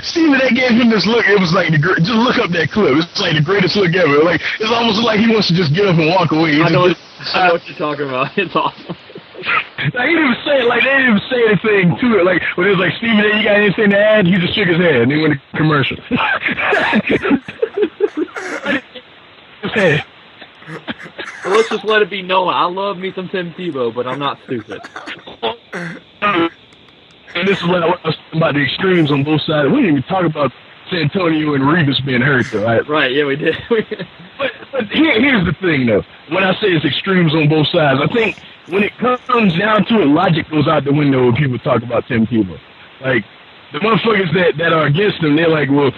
Steven, that gave him this look. It was like just look up that clip. It's like the greatest look ever. Like it's almost like he wants to just get up and walk away. I know what you're talking about. It's awesome. Like he didn't even say it. Like they didn't even say anything to it. Like when it was like Steven, you got anything to add? He just shook his head and he went to commercial. Well, let's just let it be known. I love me some Tim Tebow, but I'm not stupid. And this is what I was talking about, the extremes on both sides. We didn't even talk about Santonio and Revis being hurt, though. Right, yeah, we did. But here's the thing, though. When I say it's extremes on both sides, I think when it comes down to it, logic goes out the window when people talk about Tim Tebow. Like, the motherfuckers that are against him, they're like, well,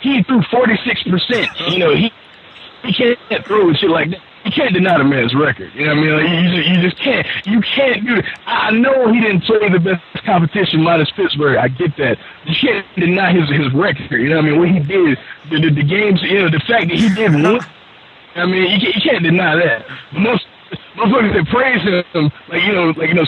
he threw 46%. He can't throw and shit like that. You can't deny the man's record. You know what I mean? Like, you just can't. You can't do it. I know he didn't play the best competition minus Pittsburgh. I get that. You can't deny his record. You know what I mean? What he did, the games, the fact that he did win. I mean, you can't deny that. Most motherfuckers that praise him, like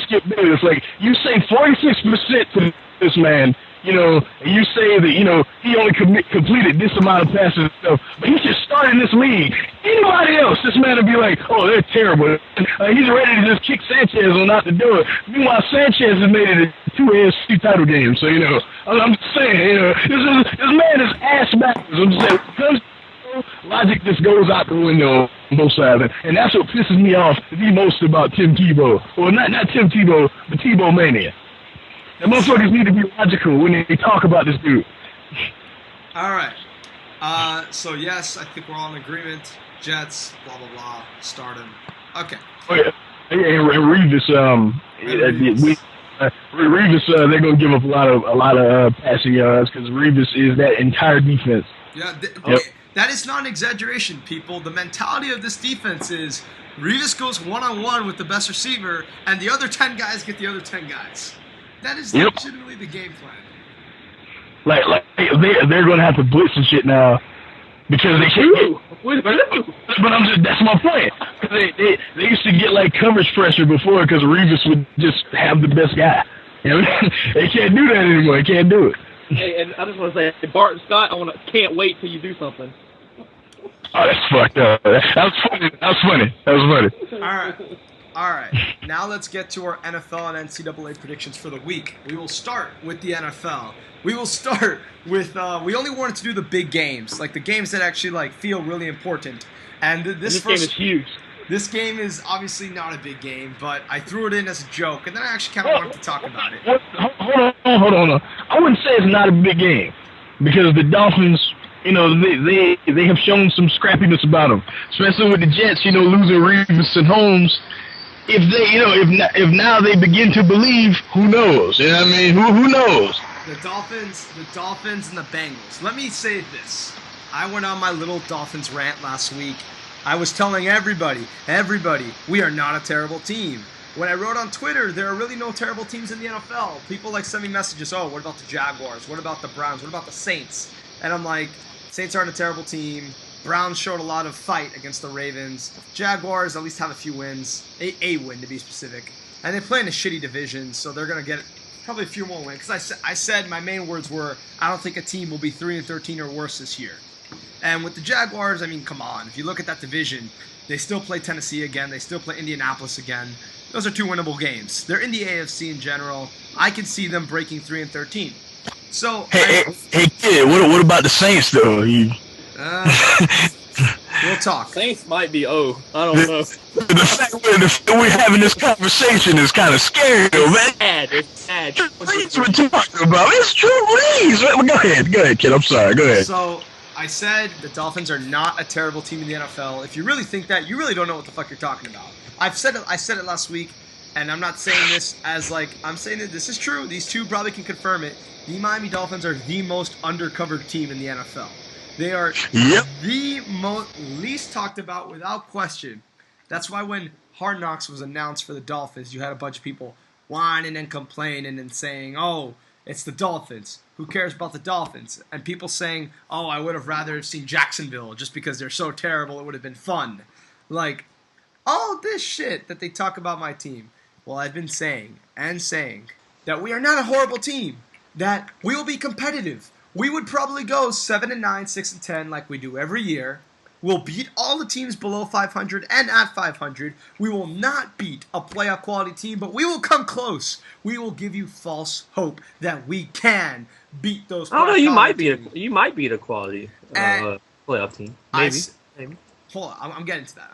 Skip Bayless, like you say 46% to this man. And you say that, he only completed this amount of passes and stuff, but he just started in this league. Anybody else, this man would be like, oh, they're terrible. He's ready to just kick Sanchez on out the door. Meanwhile, Sanchez has made it to 2 AFC title games. So, I'm just saying, this man is ass backwards. I'm just saying, logic just goes out the window on both sides. And that's what pisses me off the most about Tim Tebow. Well, not Tim Tebow, but Tebow Mania. The motherfuckers need to be logical when they talk about this dude. All right. So, yes, I think we're all in agreement. Jets, blah, blah, blah. Start him. Okay. Oh, yeah. And Revis, Revis, they're going to give up a lot of passing yards because Revis is that entire defense. Yeah, that is not an exaggeration, people. The mentality of this defense is Revis goes one-on-one with the best receiver, and the other 10 guys get the other 10 guys. That is legitimately the game plan. Like they're gonna have to blitz and shit now because they can't. But that's my point. They used to get like coverage pressure before because Revis would just have the best guy. They can't do that anymore. They can't do it. Hey, and I just want to say, Bart and Scott, can't wait till you do something. Oh, that's fucked up. That was funny. All right. Now let's get to our NFL and NCAA predictions for the week. We will start with the NFL. We will start with we only wanted to do the big games, like the games that actually feel really important. And this game is huge. This game is obviously not a big game, but I threw it in as a joke, and then I actually kind of wanted to talk about it. Hold on. I wouldn't say it's not a big game because the Dolphins, they have shown some scrappiness about them, especially with the Jets, losing Revis and Holmes. If they, if now they begin to believe, who knows? You know what I mean? Who knows? The Dolphins and the Bengals. Let me say this. I went on my little Dolphins rant last week. I was telling everybody, we are not a terrible team. When I wrote on Twitter, there are really no terrible teams in the NFL. People send me messages, oh, what about the Jaguars? What about the Browns? What about the Saints? And I'm like, Saints aren't a terrible team. Browns showed a lot of fight against the Ravens. Jaguars at least have a few wins. A win, to be specific. And they play in a shitty division, so they're going to get probably a few more wins. Because I said my main words were, I don't think a team will be 3-13 or worse this year. And with the Jaguars, I mean, come on. If you look at that division, they still play Tennessee again. They still play Indianapolis again. Those are 2 winnable games. They're in the AFC in general. I can see them breaking 3-13. So, hey, kid, what about the Saints, though? We'll talk. Saints might be I don't know. The fact that we're having this conversation is kind of scary, though, man. It's sad. Reeds we're talking about. It's Drew Reeds. Go ahead, kid. I'm sorry. Go ahead. So, I said the Dolphins are not a terrible team in the NFL. If you really think that, you really don't know what the fuck you're talking about. I said it last week, and I'm not saying this as I'm saying that this is true. These two probably can confirm it. The Miami Dolphins are the most undercovered team in the NFL. They are the least talked about without question. That's why when Hard Knocks was announced for the Dolphins, you had a bunch of people whining and complaining and saying, oh, it's the Dolphins. Who cares about the Dolphins? And people saying, oh, I would have rather seen Jacksonville just because they're so terrible, it would have been fun. Like, all this shit that they talk about my team. Well, I've been saying that we are not a horrible team, that we will be competitive. We would probably go 7-9, 6-10 like we do every year. We'll beat all the teams below 500 and at 500. We will not beat a playoff quality team, but we will come close. We will give you false hope that we can beat those. I don't know. You might beat a quality playoff team. Maybe. Hold on. I'm getting to that.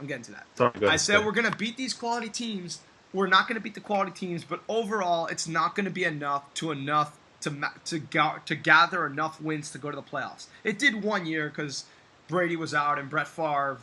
Sorry, go ahead. I said we're gonna beat these quality teams. We're not gonna beat the quality teams, but overall, it's not gonna be enough to gather enough wins to go to the playoffs. It did one year because Brady was out and Brett Favre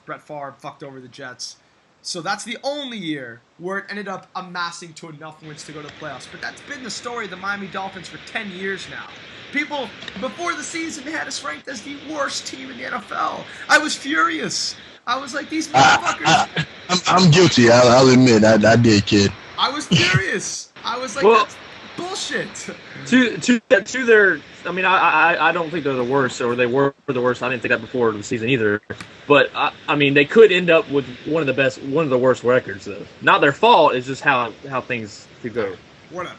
fucked over the Jets. So that's the only year where it ended up amassing to enough wins to go to the playoffs. But that's been the story of the Miami Dolphins for 10 years now. People, before the season, had us ranked as the worst team in the NFL. I was furious. I was like, these motherfuckers. I'm guilty. I'll admit. I did, kid. I was furious. I was like, that's bullshit. To their, I mean, I don't think they're the worst, or they were the worst. I didn't think that before the season either. But I mean, they could end up with one of the worst records, though. Not their fault. It's just how things could go. Whatever.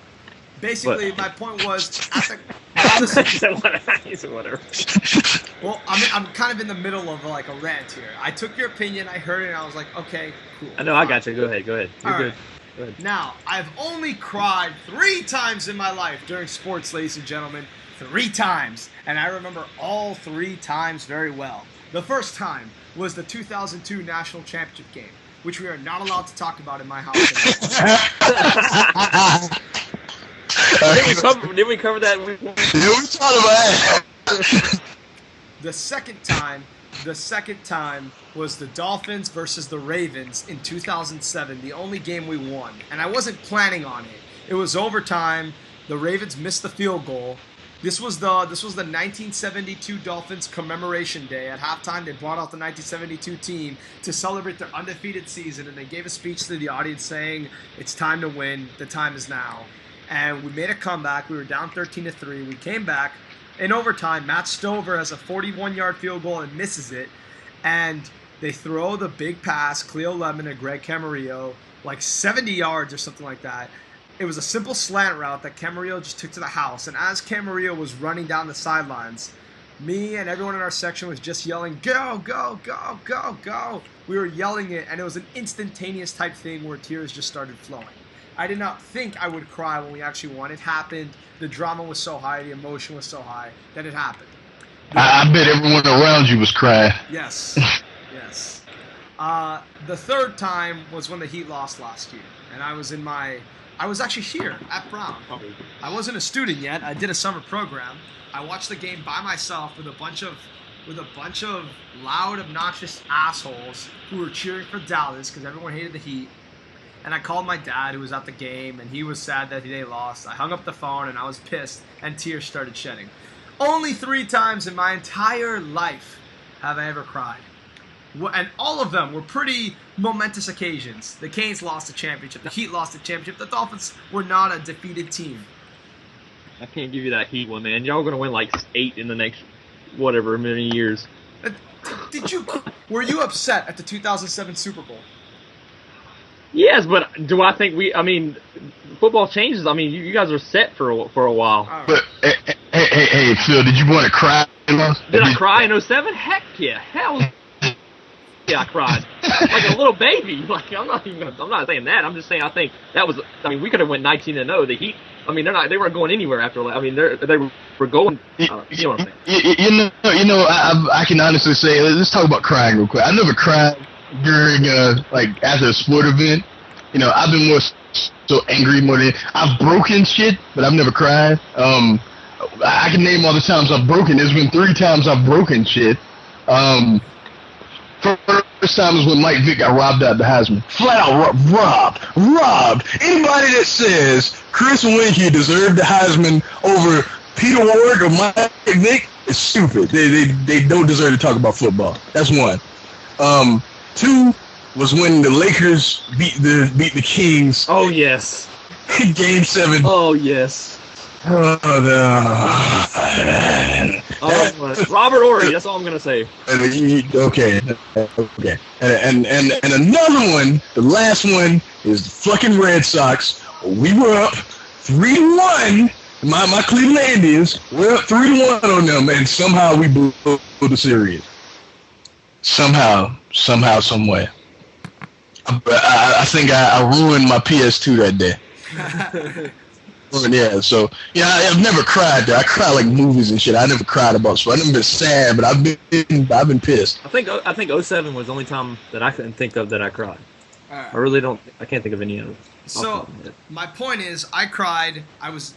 Basically, my point was, whatever. Well, I'm kind of in the middle of like a rant here. I took your opinion, I heard it, and I was like, okay, cool. I know, I got you. Go ahead. You're good. Go ahead. Now, I've only cried 3 times in my life during sports, ladies and gentlemen. 3 times. And I remember all 3 times very well. The first time was the 2002 National Championship game, which we are not allowed to talk about in my house anymore. Did we cover that? Yeah, we talked about it. The second time was the Dolphins versus the Ravens in 2007, the only game we won. And I wasn't planning on it. It was overtime. The Ravens missed the field goal. This was the 1972 Dolphins commemoration day. At halftime, they brought out the 1972 team to celebrate their undefeated season, and they gave a speech to the audience saying, it's time to win. The time is now. And we made a comeback. We were down 13-3. We came back. In overtime, Matt Stover has a 41-yard field goal and misses it. And they throw the big pass, Cleo Lemon and Greg Camarillo, like 70 yards or something like that. It was a simple slant route that Camarillo just took to the house. And as Camarillo was running down the sidelines, me and everyone in our section was just yelling, go, go, go, go, go. We were yelling it, and it was an instantaneous type thing where tears just started flowing. I did not think I would cry when we actually won. It happened. The drama was so high, the emotion was so high that it happened. I bet everyone around you was crying. Yes. Yes. The third time was when the Heat lost last year. And I was actually here at Brown. I wasn't a student yet. I did a summer program. I watched the game by myself with a bunch of loud, obnoxious assholes who were cheering for Dallas because everyone hated the Heat. And I called my dad, who was at the game, and he was sad that they lost. I hung up the phone, and I was pissed, and tears started shedding. Only 3 times in my entire life have I ever cried. And all of them were pretty momentous occasions. The Canes lost the championship. The Heat lost the championship. The Dolphins were not a defeated team. I can't give you that Heat one, man. Y'all are going to win like 8 in the next, whatever, many years. Were you upset at the 2007 Super Bowl? Yes, but do I think football changes. I mean, you guys are set for a while. Right. But hey, Phil, did you want to cry? Did I cry in 07? Heck yeah. Hell yeah, I cried. Like a little baby. Like I'm not saying that. I'm just saying I think that was, we could have went 19-0. The Heat, they weren't going anywhere after, they were going, you know what I'm saying. I can honestly say, let's talk about crying real quick. I never cried during after a sport event. I've been more so angry more than I've broken shit, but I've never cried. I can name all the times I've broken. There's been 3 times I've broken shit. First time was when Mike Vick got robbed out the Heisman. Flat out robbed. Anybody that says Chris Winkie deserved the Heisman over Peter Ward or Mike Vick is stupid. They don't deserve to talk about football. That's one. 2, was when the Lakers beat the Kings. Oh yes. Game 7. Oh yes. Oh, Robert Horry. That's all I'm gonna say. Okay. And another one. The last one is the fucking Red Sox. We were up 3-1. My Cleveland Indians. We're up 3-1 on them, and somehow we blew the series. Somehow, some way. But I think I ruined my PS2 that day. Yeah, so I've never cried. I cry like movies and shit. I never cried about sports. I've never been sad, but I've been pissed. I think 07 was the only time that I couldn't think of that I cried. Right. I really don't. I can't think of any others. So my point is, I cried. I was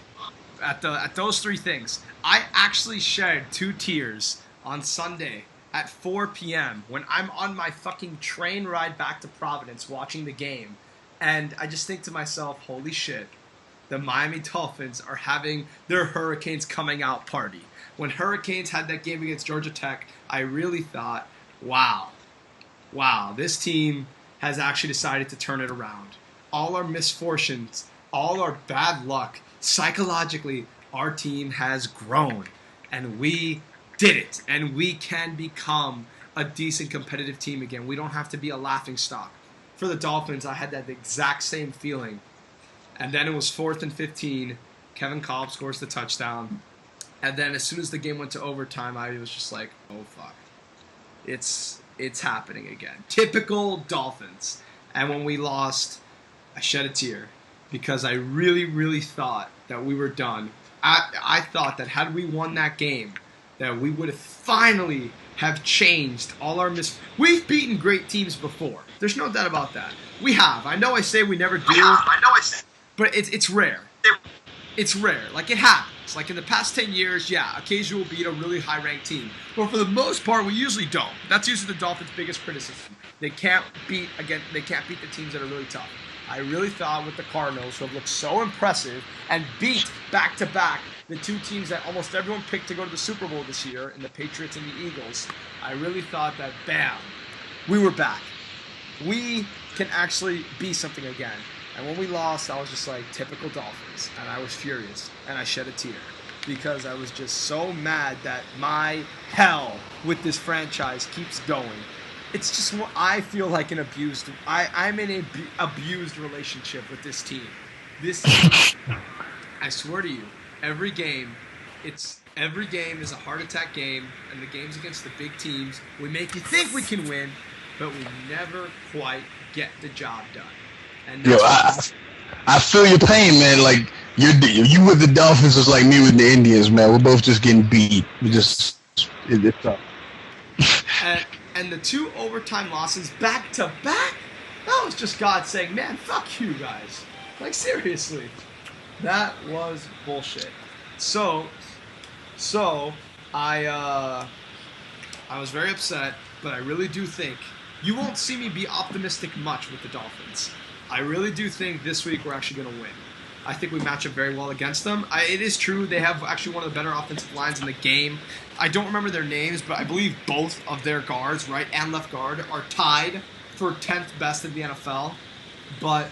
at those three things. I actually shed 2 tears on Sunday at 4 p.m. when I'm on my fucking train ride back to Providence watching the game, and I just think to myself, holy shit. The Miami Dolphins are having their Hurricanes coming out party. When Hurricanes had that game against Georgia Tech, I really thought, wow, this team has actually decided to turn it around. All our misfortunes, all our bad luck, psychologically, our team has grown. And we did it. And we can become a decent competitive team again. We don't have to be a laughingstock. For the Dolphins, I had that exact same feeling. And then it was 4th and 15. Kevin Kolb scores the touchdown. And then as soon as the game went to overtime, I was just like, oh, fuck. It's happening again. Typical Dolphins. And when we lost, I shed a tear. Because I really, really thought that we were done. I thought that had we won that game, that we would have finally have changed all our We've beaten great teams before. There's no doubt about that. We have. I know I say we never do. But it's rare. It's rare. Like, it happens. Like, in the past 10 years, occasionally we'll beat a really high-ranked team. But for the most part, we usually don't. That's usually the Dolphins' biggest criticism. They can't beat the teams that are really tough. I really thought with the Cardinals, who have looked so impressive and beat back-to-back the 2 teams that almost everyone picked to go to the Super Bowl this year, in the Patriots and the Eagles, I really thought that, bam, we were back. We can actually be something again. And when we lost, I was just like, typical Dolphins. And I was furious. And I shed a tear. Because I was just so mad that my hell with this franchise keeps going. It's just what I feel like an abused... I'm in an abused relationship with this team. I swear to you, every game is a heart attack game. And the games against the big teams, we make you think we can win, but we never quite get the job done. Yo, I feel your pain, man. Like, you with the Dolphins is like me with the Indians, man. We're both just getting beat. It's tough. And the 2 overtime losses back to back, that was just God saying, man, fuck you guys. Like, seriously. That was bullshit. So I was very upset, but I really do think you won't see me be optimistic much with the Dolphins. I really do think this week we're actually going to win. I think we match up very well against them. It is true they have actually one of the better offensive lines in the game. I don't remember their names, but I believe both of their guards, right and left guard, are tied for 10th best in the NFL. But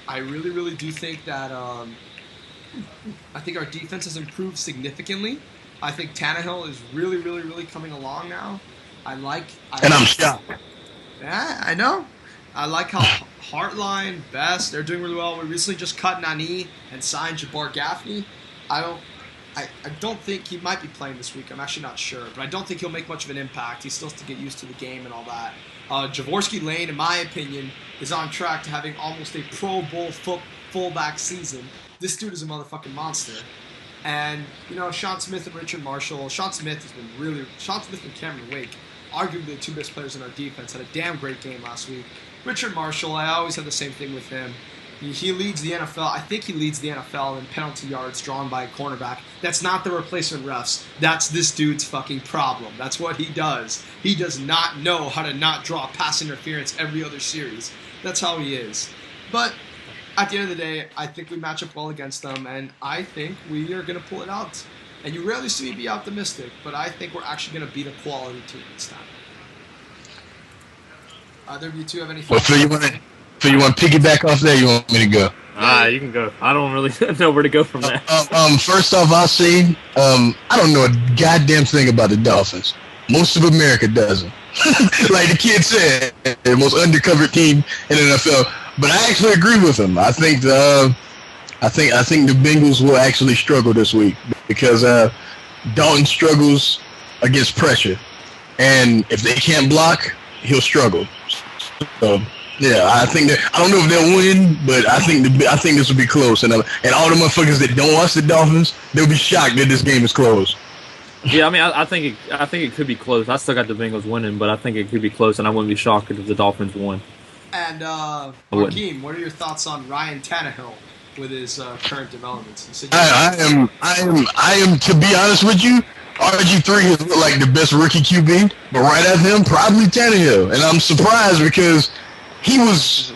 I really, really do think that I think our defense has improved significantly. I think Tannehill is really, really, really coming along now. And I'm shocked. Yeah, I know. I like how Hartline, Best, they're doing really well. We recently just cut Nani and signed Jabbar Gaffney. I don't think he might be playing this week. I'm actually not sure. But I don't think he'll make much of an impact. He still has to get used to the game and all that. Jaworski Lane, in my opinion, is on track to having almost a Pro Bowl fullback season. This dude is a motherfucking monster. And, Sean Smith and Richard Marshall. Sean Smith and Cameron Wake, arguably the 2 best players in our defense, had a damn great game last week. Richard Marshall, I always have the same thing with him. He leads the NFL. I think he leads the NFL in penalty yards drawn by a cornerback. That's not the replacement refs. That's this dude's fucking problem. That's what he does. He does not know how to not draw pass interference every other series. That's how he is. But at the end of the day, I think we match up well against them, and I think we are going to pull it out. And you rarely see me be optimistic, but I think we're actually going to beat a quality team this time. Either of you two have any Well, thoughts? Phil, you want to piggyback off there? You want me to go? You can go. I don't really know where to go from that. First off, I'll say, I don't know a goddamn thing about the Dolphins. Most of America doesn't. Like the kid said, the most undercovered team in the NFL. But I actually agree with him. I think the Bengals will actually struggle this week because Dalton struggles against pressure, and if they can't block, he'll struggle. So yeah, I don't know if they'll win, but I think this will be close. And all the motherfuckers that don't watch the Dolphins, they'll be shocked that this game is close. Yeah, I mean, I think it could be close. I still got the Bengals winning, but I think it could be close, and I wouldn't be shocked if the Dolphins won. And Markheem, what are your thoughts on Ryan Tannehill with his current developments? I am. To be honest with you, RG3 has looked like the best rookie QB, but right after him, probably Tannehill, and I'm surprised because he was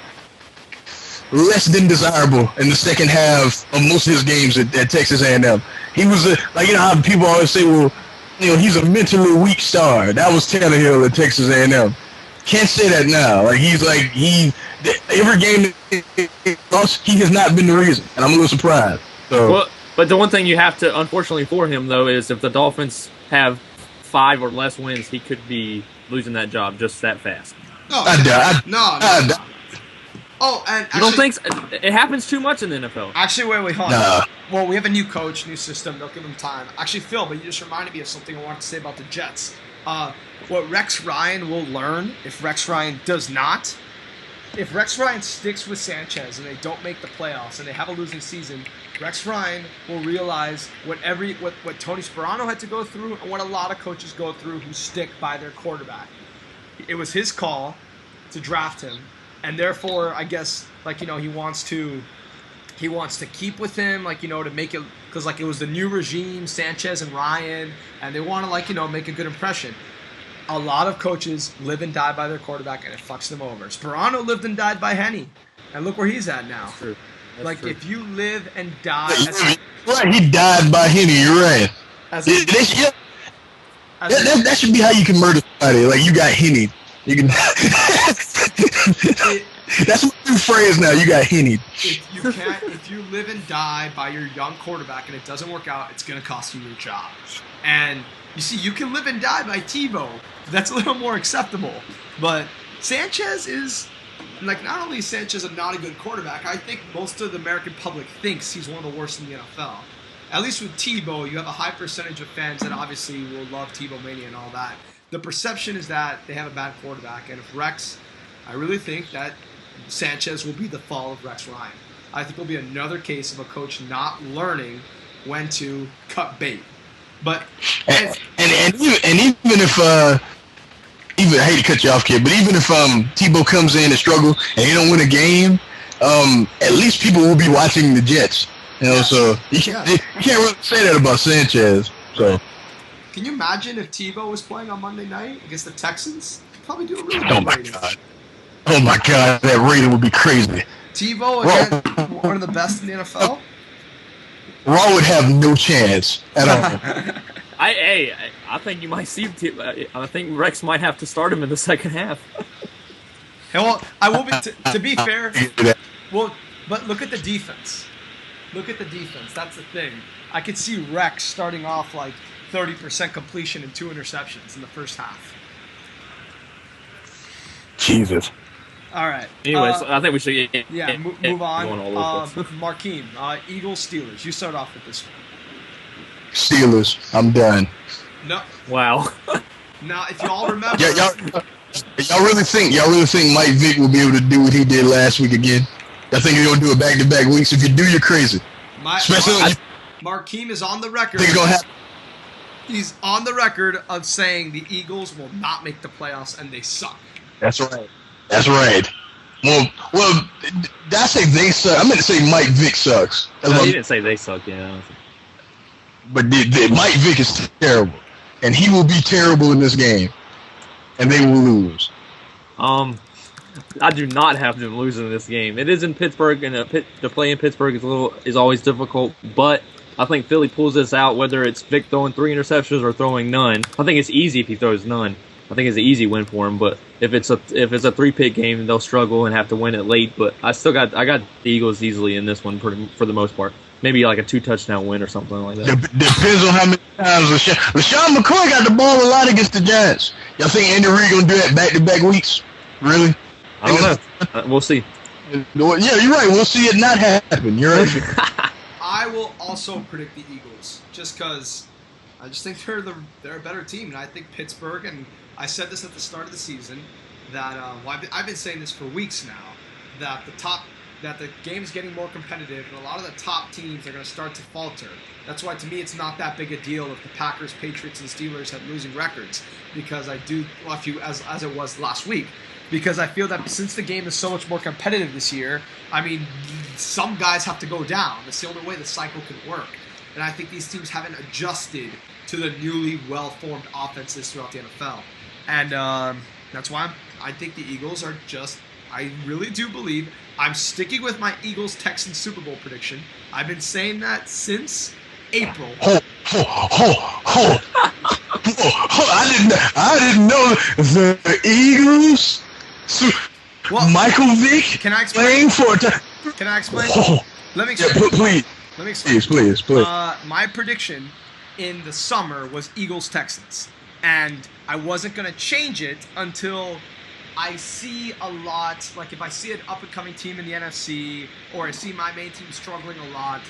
less than desirable in the second half of most of his games at Texas A&M. He was how people always say, well, he's a mentally weak star. That was Tannehill at Texas A&M. Can't say that now. Every game he lost, he has not been the reason, and I'm a little surprised. So. Well, but the one thing you have to, unfortunately for him, though, is if the Dolphins have 5 or less wins, he could be losing that job just that fast. No. Oh, and actually, you don't think it happens too much in the NFL? Actually, wait, hold on. Well, we have a new coach, new system. They'll give him time. Actually, Phil, but you just reminded me of something I wanted to say about the Jets. What Rex Ryan will learn if Rex Ryan does not. If Rex Ryan sticks with Sanchez and they don't make the playoffs and they have a losing season, Rex Ryan will realize what Tony Sperano had to go through and what a lot of coaches go through who stick by their quarterback. It was his call to draft him, and therefore, I guess, he wants to keep with him, to make it, because it was the new regime, Sanchez and Ryan, and they want to make a good impression. A lot of coaches live and die by their quarterback, and it fucks them over. Sperano lived and died by Henny, and look where he's at now. True. True. If you live and die, right, he died by Henny. You're right. That should be how you can murder somebody. You got Henny. You can. That's my new phrase now. You got Henny. If you live and die by your young quarterback and it doesn't work out, it's going to cost you your job. And you see, you can live and die by Tebow. That's a little more acceptable. But Sanchez is, not only is Sanchez not a good quarterback, I think most of the American public thinks he's one of the worst in the NFL. At least with Tebow, you have a high percentage of fans that obviously will love Tebow Mania and all that. The perception is that they have a bad quarterback. And if Rex, I really think that Sanchez will be the fall of Rex Ryan. I think it'll be another case of a coach not learning when to cut bait. But even if I hate to cut you off, kid, but even if Tebow comes in and struggles and he don't win a game, at least people will be watching the Jets. So you can't really say that about Sanchez. So can you imagine if Tebow was playing on Monday night against the Texans? He'd probably do a really good rating. Oh my God, that rating would be crazy. Tebow again, one of the best in the NFL. Raw would have no chance at all. I think you might see. I think Rex might have to start him in the second half. Well, I will be. To be fair, well, but look at the defense. Look at the defense. That's the thing. I could see Rex starting off 30% completion and 2 interceptions in the first half. Jesus. All right. Anyways, I think we should move on. Markheem, Eagles, Steelers. You start off with this one. Steelers. I'm done. No. Wow. Now, if y'all remember, y'all really think Mike Vick will be able to do what he did last week again? I think he's gonna do it back-to-back weeks. If you do, you're crazy. Markheem is on the record. Think it's gonna happen. He's on the record of saying the Eagles will not make the playoffs and they suck. That's right. Well, did I say they suck? I meant to say Mike Vick sucks. No, you didn't say they suck, yeah. But Mike Vick is terrible, and he will be terrible in this game, and they will lose. I do not have them losing this game. It is in Pittsburgh, and to play in Pittsburgh is always difficult. But I think Philly pulls this out, whether it's Vic throwing 3 interceptions or throwing none. I think it's easy if he throws none. I think it's an easy win for them. But if it's a 3-pick game, they'll struggle and have to win it late. But I got the Eagles easily in this one for the most part. Maybe like a 2-touchdown win or something like that. Depends on how many times LaShawn McCoy got the ball a lot against the Giants. Y'all think Andy Reid gonna do that back-to-back weeks? Really? I don't know. We'll see. Yeah, you're right. We'll see it not happen. You're right. I will also predict the Eagles, just because I just think they're a better team, and I think Pittsburgh. And I said this at the start of the season that I've been saying this for weeks now, that the game is getting more competitive, and a lot of the top teams are going to start to falter. That's why, to me, it's not that big a deal if the Packers, Patriots, and Steelers have losing records, because I do love you as it was last week. Because I feel that since the game is so much more competitive this year, I mean, some guys have to go down. That's the only way the cycle can work. And I think these teams haven't adjusted to the newly well-formed offenses throughout the NFL. And that's why I think the Eagles are I really do believe I'm sticking with my Eagles-Texans Super Bowl prediction. I've been saying that since April. I didn't know the Eagles. Well, Michael Vick. Can I explain? Can I explain? Let me explain. Yeah, Let me explain. Please. My prediction in the summer was Eagles-Texans, and I wasn't going to change it until I see a lot, like if I see an up-and-coming team in the NFC, or I see my main team struggling a lot,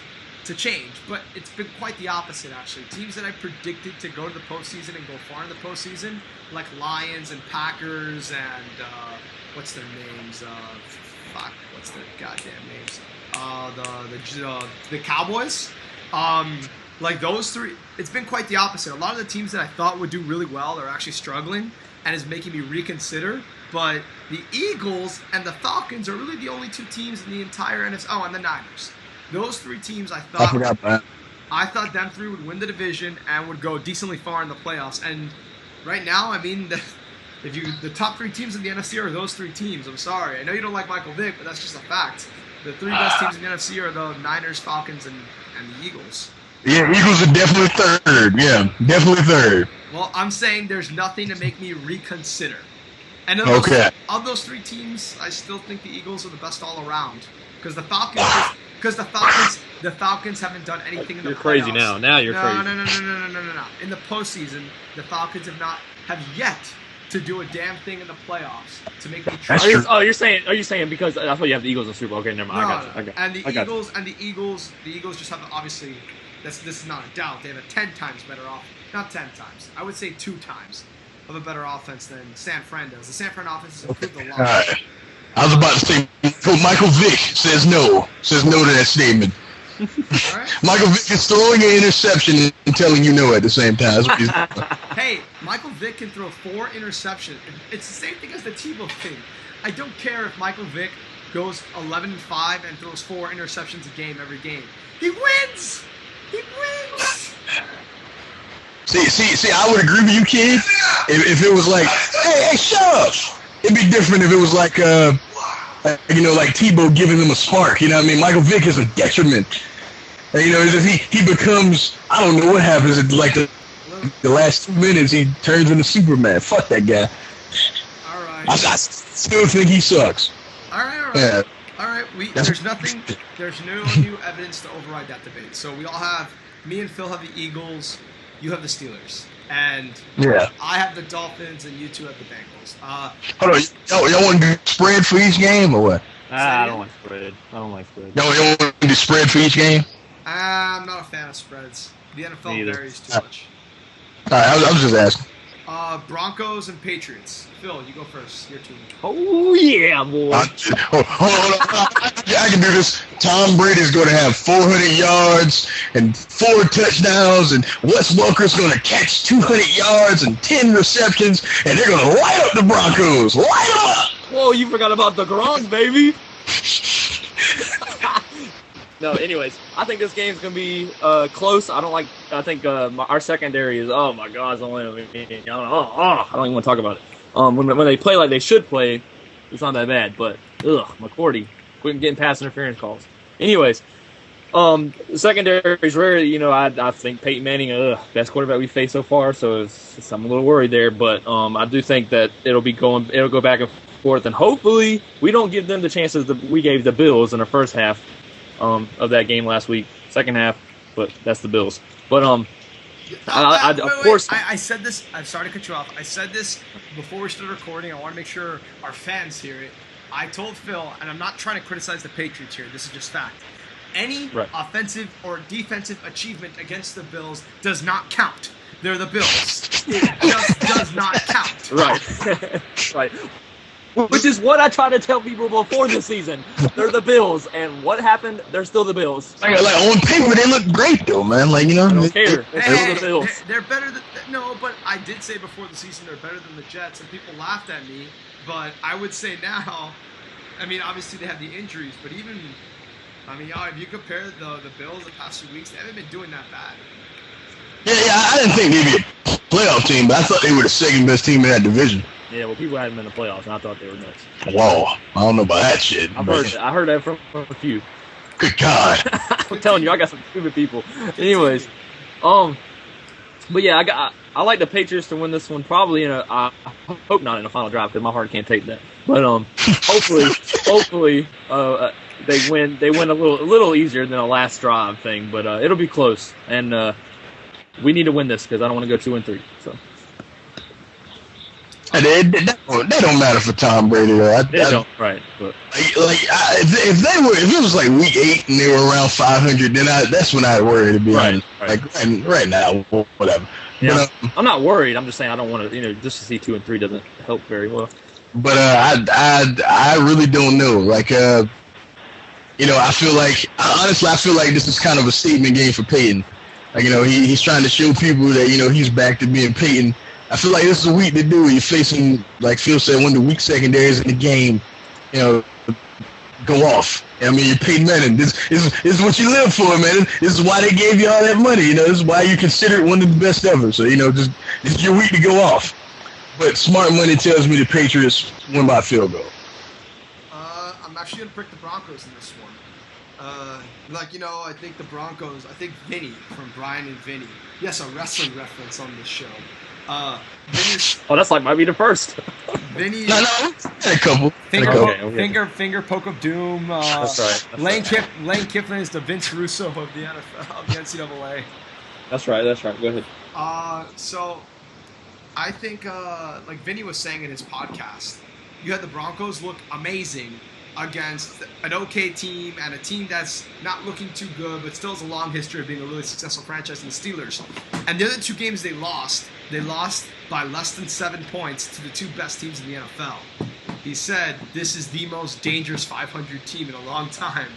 to change. But it's been quite the opposite, actually. Teams that I predicted to go to the postseason and go far in the postseason, like Lions and Packers and what's their names? What's their goddamn names? The Cowboys. Like those three, it's been quite the opposite. A lot of the teams that I thought would do really well are actually struggling, and is making me reconsider. But the Eagles and the Falcons are really the only two teams in the entire NFC. Oh, and the Niners. Those three teams, I forgot that. I thought them three would win the division and would go decently far in the playoffs. And right now, I mean, the top three teams in the NFC are those three teams. I'm sorry. I know you don't like Michael Vick, but that's just a fact. The three best teams in the NFC are the Niners, Falcons, and the Eagles. Yeah, Eagles are definitely third. Yeah, definitely third. Well, I'm saying there's nothing to make me reconsider. And of those three teams, I still think the Eagles are the best all around. Because the Falcons haven't done anything in the playoffs. You're crazy now. Now you're crazy. No. In the postseason, the Falcons have yet to do a damn thing in the playoffs to make me trust. Are you saying because that's why you have the Eagles in the Super Bowl? Okay, never mind. I got you. And the Eagles just have obviously. This is not a doubt. They have a 10 times better offense. Not 10 times. I would say 2 times of a better offense than San Fran does. The San Fran offense has improved a lot. I was about to say, Michael Vick says no to that statement. Right. Michael Vick is throwing an interception and telling you no at the same time. Hey, Michael Vick can throw 4 interceptions. It's the same thing as the Tebow thing. I don't care if Michael Vick goes 11-5 and throws 4 interceptions a game every game. He wins! He wins! See, I would agree with you, kid. If it was like, hey, shut up. It'd be different if it was like, like Tebow giving them a spark. You know what I mean? Michael Vick is a detriment. If he becomes, I don't know what happens at like the last 2 minutes, he turns into Superman. Fuck that guy. All right. I still think he sucks. All right. Yeah. All right. There's no new evidence to override that debate. So we all have, me and Phil have the Eagles, you have the Steelers. And I have the Dolphins, and you two have the Bengals. Hold on, y'all want to do spread for each game or what? I don't like spread. Y'all want to do spread for each game? I'm not a fan of spreads. The NFL varies too much. All right, I was just asking. Broncos and Patriots. Phil, you go first. Your team. Oh, yeah, boy. Hold on. I can do this. Tom Brady's going to have 400 yards and 4 touchdowns, and Wes Welker's going to catch 200 yards and 10 receptions, and they're going to light up the Broncos. Light them up! Whoa, you forgot about the Gronk, baby. No, anyways, I think this game's going to be close. I think our secondary is, oh my God, I don't even want to talk about it. When they play like they should play, it's not that bad. But, McCourty, quit getting pass interference calls. Anyways, Secondary is rare. I think Peyton Manning, best quarterback we faced so far. So I'm a little worried there, but I do think that it'll go back and forth, and hopefully we don't give them the chances that we gave the Bills in the first half of that game last week. Second half, but that's the Bills. But I said this. I'm sorry to cut you off. I said this before we started recording. I want to make sure our fans hear it. I told Phil, and I'm not trying to criticize the Patriots here. This is just fact. Any offensive or defensive achievement against the Bills does not count. They're the Bills. It just does not count. Right. Right. Which is what I try to tell people before the season. They're the Bills, and what happened? They're still the Bills. Like on paper, they look great though, man. Like I don't care. They're still the Bills. They're better than but I did say before the season they're better than the Jets, and people laughed at me. But I would say now, I mean, obviously they have the injuries, but even. I mean, if you compare the Bills the past few weeks, they haven't been doing that bad. Yeah, I didn't think they'd be a playoff team, but I thought they were the second best team in that division. Yeah, well, people hadn't been in the playoffs, and I thought they were nuts. Whoa, I don't know about that shit. I heard that from a few. Good God. I'm telling you, I got some stupid people. Anyways, but yeah, I like the Patriots to win this one. Probably I hope not in the final drive because my heart can't take that. But hopefully, they win a little easier than a last drive thing. But it'll be close, and we need to win this because I don't want to go 2-3. So. That don't matter for Tom Brady though. They don't, right? But. If it was like week 8 and they were around 500, then that's when I'd worry to be honest. Right. Like right now, whatever. Yeah, but, I'm not worried. I'm just saying I don't want to. Just to see 2-3 doesn't help very well. But I really don't know. Like I feel like this is kind of a statement game for Peyton. Like he's trying to show people that he's back to being Peyton. I feel like this is a week to do it. You're facing, like Phil said, one of the weak secondaries in the game, go off. I mean, you're Peyton Manning. This is what you live for, man. This is why they gave you all that money. This is why you consider it one of the best ever. So, this is your week to go off. But smart money tells me the Patriots win by field goal. I'm actually going to pick the Broncos in this one. I think the Broncos, I think Vinny from Brian and Vinny. Yes, a wrestling reference on this show. That's might be the first. Vinny. No, a couple. Finger poke of doom. That's right. Lane Kiffin is the Vince Russo of the NFL, of the NCAA. That's right. Go ahead. So I think, like Vinny was saying in his podcast, you had the Broncos look amazing against an okay team and a team that's not looking too good, but still has a long history of being a really successful franchise in the Steelers. And the other two games they lost by less than 7 points to the two best teams in the NFL. He said this is the most dangerous 500 team in a long time.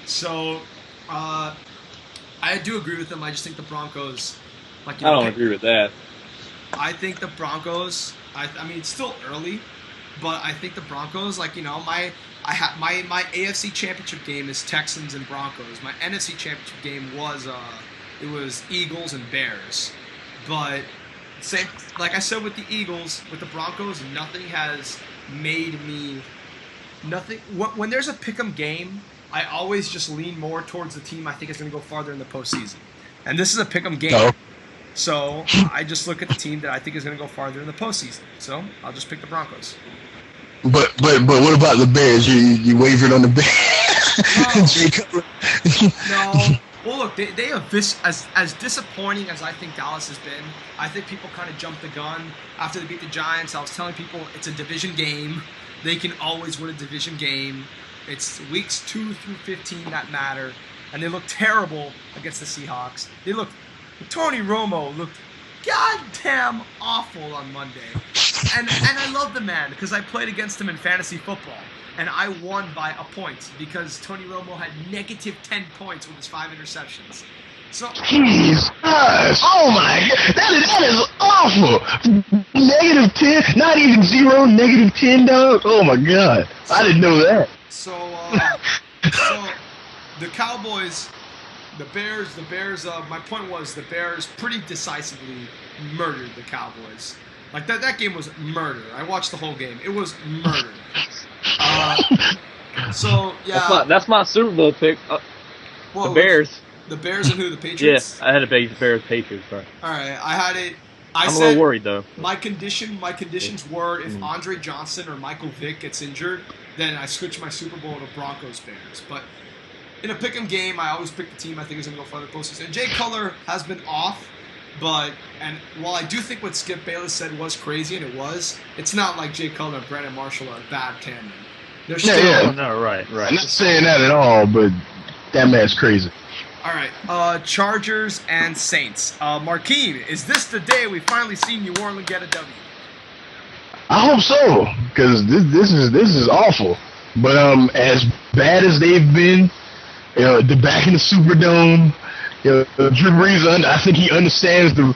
So I do agree with him. I just think the Broncos, I don't agree with that. I think the Broncos. I mean, it's still early, but I think the Broncos. My AFC Championship game is Texans and Broncos. My NFC Championship game was Eagles and Bears. But same, like I said with the Eagles, with the Broncos, nothing has made me. When there's a pick'em game, I always just lean more towards the team I think is going to go farther in the postseason. And this is a pick'em game. No. So I just look at the team that I think is going to go farther in the postseason. So I'll just pick the Broncos. But what about the Bears? You wavered on the Bears? No. Well, look, they have as disappointing as I think Dallas has been. I think people kind of jumped the gun after they beat the Giants. I was telling people it's a division game. They can always win a division game. It's weeks 2 through 15 that matter, and they look terrible against the Seahawks. Tony Romo looked goddamn awful on Monday. And I love the man because I played against him in fantasy football. And I won by a point because Tony Romo had negative 10 points with his 5 interceptions. So, Jesus! Oh my God! That is awful! Negative 10? Not even 0, negative 10, dog? Oh my God. I didn't know that. So the Cowboys... The Bears, my point was the Bears pretty decisively murdered the Cowboys. Like, that game was murder. I watched the whole game. It was murder. So, yeah. That's my Super Bowl pick. Well, the Bears. The Bears and who? The Patriots? Yeah, I had a Bears Patriots. Right. All right, I had it. I'm a little worried though. My conditions were if Andre Johnson or Michael Vick gets injured, then I switch my Super Bowl to Broncos Bears. But in a pick'em game, I always pick the team I think is going to go further postseason. Jay Cutler has been off, and while I do think what Skip Bayless said was crazy, and it was, it's not like Jay Cutler and Brandon Marshall are a bad tandem. They're still no, right. I'm not saying that at all, but that man's crazy. All right, Chargers and Saints. Markheem, is this the day we finally see New Orleans get a W? I hope so, because this is awful. But as bad as they've been, the back in the Superdome, Drew Brees, I think he understands the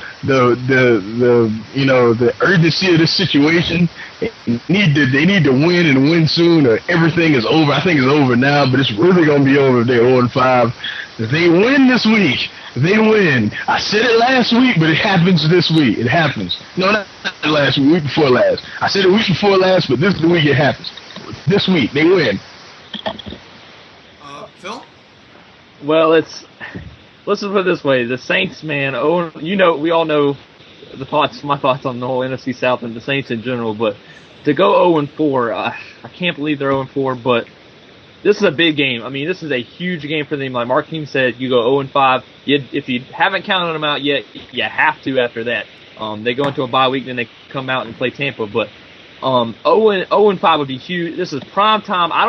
urgency of this situation. They need to win and win soon, or everything is over. I think it's over now, but it's really gonna be over if they're 0-5. If they win this week, they win. I said it last week, but it happens this week. It happens. No, not last week, week before last. I said it week before last, but this is the week it happens. This week, they win. Phil? Well, let's just put it this way: the Saints, man. We all know my thoughts on the whole NFC South and the Saints in general. But to go 0-4, I can't believe they're 0-4. But this is a big game. I mean, this is a huge game for them. Like Markheem said, you go 0-5. If you haven't counted them out yet, you have to after that. They go into a bye week, then they come out and play Tampa. But 0-5 would be huge. This is prime time. I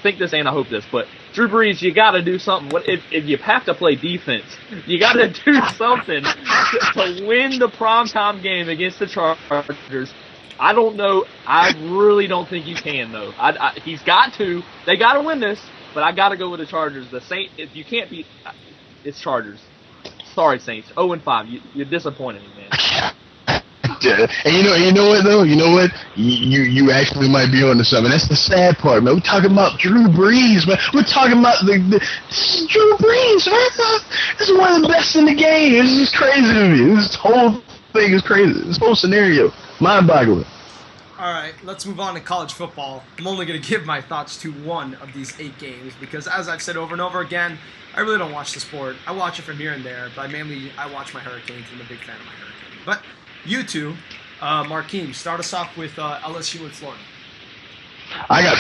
think this and I hope this, but Drew Brees, you got to do something. If you have to play defense, you got to do something to win the primetime game against the Chargers. I don't know. I really don't think you can, though. He's got to. They got to win this, but I got to go with the Chargers. The Saints, if you can't beat, it's Chargers. Sorry, Saints. 0-5. You're disappointing me, man. And you know what though? You know what? You actually might be onto something. That's the sad part, man. We're talking about Drew Brees, man. We're talking about the Drew Brees, man. This is one of the best in the game. This is crazy to me. This whole thing is crazy. This whole scenario, mind-boggling. All right, let's move on to college football. I'm only going to give my thoughts to one of these 8 games because, as I've said over and over again, I really don't watch the sport. I watch it from here and there, but I watch my Hurricanes. I'm a big fan of my Hurricanes. But you two, Markheem, start us off with LSU and Florida. I got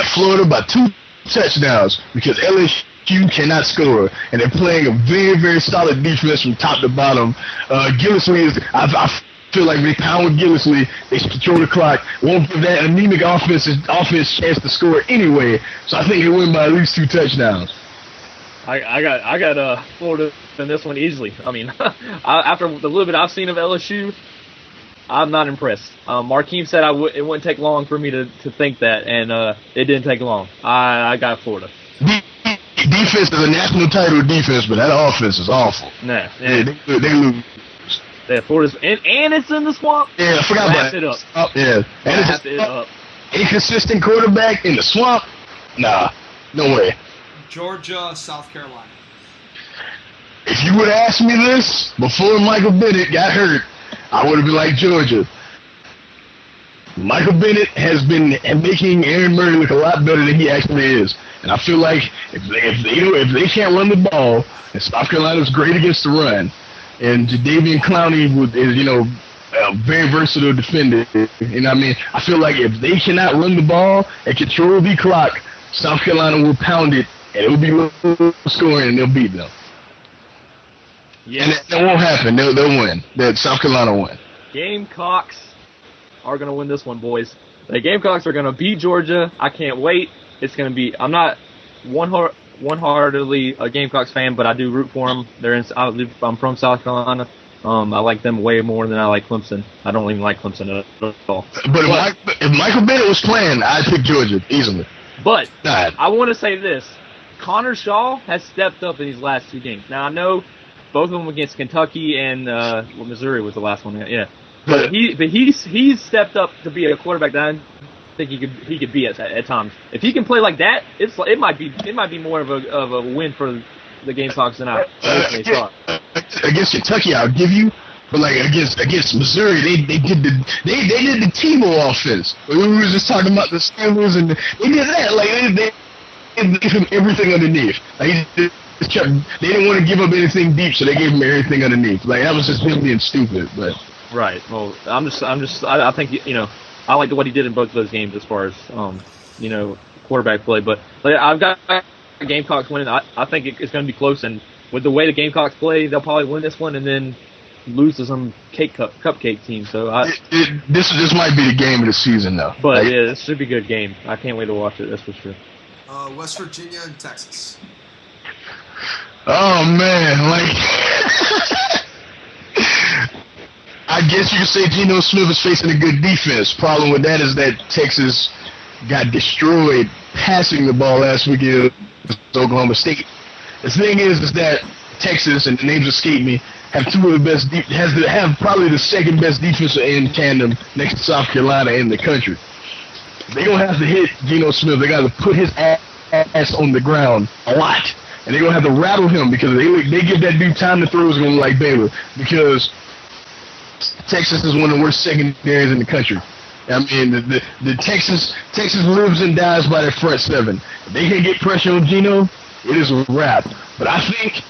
Florida by 2 touchdowns because LSU cannot score, and they're playing a very, very solid defense from top to bottom. Gillislee I feel like they pound Gillislee, they control the clock, won't give that anemic offense chance to score anyway. So I think they win by at least 2 touchdowns. I got Florida in this one easily. I mean, after the little bit I've seen of LSU, I'm not impressed. Markheem said it wouldn't take long for me to think that, and it didn't take long. I got Florida. Defense is a national title defense, but that offense is awful. Nah, yeah, they lose. Yeah, Florida's and it's in the swamp. Yeah, I forgot about it. Yeah, and it's up. Inconsistent quarterback in the swamp. Nah, no way. Georgia, South Carolina. If you would have asked me this before Michael Bennett got hurt, I would have been like Georgia. Michael Bennett has been making Aaron Murray look a lot better than he actually is. And I feel like if they can't run the ball, and South Carolina's great against the run, and Jadeveon Clowney is a very versatile defender. And I mean, I feel like if they cannot run the ball and control the clock, South Carolina will pound it, and it will be low scoring, and they'll beat them. Yeah, and that won't happen. They'll win. That South Carolina will win. Gamecocks are going to win this one, boys. The Gamecocks are going to beat Georgia. I can't wait. It's going to be. I'm not one-heartedly a Gamecocks fan, but I do root for them. I'm from South Carolina. I like them way more than I like Clemson. I don't even like Clemson at all. But if Michael Bennett was playing, I'd pick Georgia easily. But I want to say this. Connor Shaw has stepped up in these last 2 games. Now, I know both of them against Kentucky and Missouri was the last one. Yeah. But he's stepped up to be a quarterback that I think he could be at times. If he can play like that, it might be more of a win for the Gamecocks than I originally thought. Against Kentucky, I'll give you. But like against Missouri, they did the Tebow offense. We were just talking about the Steelers, and they did that. Like gave him everything underneath. Like, they didn't want to give up anything deep, so they gave him everything underneath. Like, that was just him being stupid. But right. Well, I think I like what he did in both of those games as far as quarterback play. But like, I've got Gamecocks winning. I think it's going to be close, and with the way the Gamecocks play, they'll probably win this one and then lose to some cupcake team. So this might be the game of the season, though. But yeah, this should be a good game. I can't wait to watch it. That's for sure. West Virginia and Texas. Oh man, like I guess you could say Geno Smith is facing a good defense. Problem with that is that Texas got destroyed passing the ball last week against Oklahoma State. The thing is that Texas, and the names escape me, have two of the best have probably the second best defensive end tandem next to South Carolina in the country. They're gonna have to hit Geno Smith. They got to put his ass on the ground a lot, and they're gonna have to rattle him because they give that dude time to throw. It's gonna be like Baylor, because Texas is one of the worst secondaries in the country. I mean, the Texas lives and dies by their front seven. If they can get pressure on Geno, it is a wrap. But I think,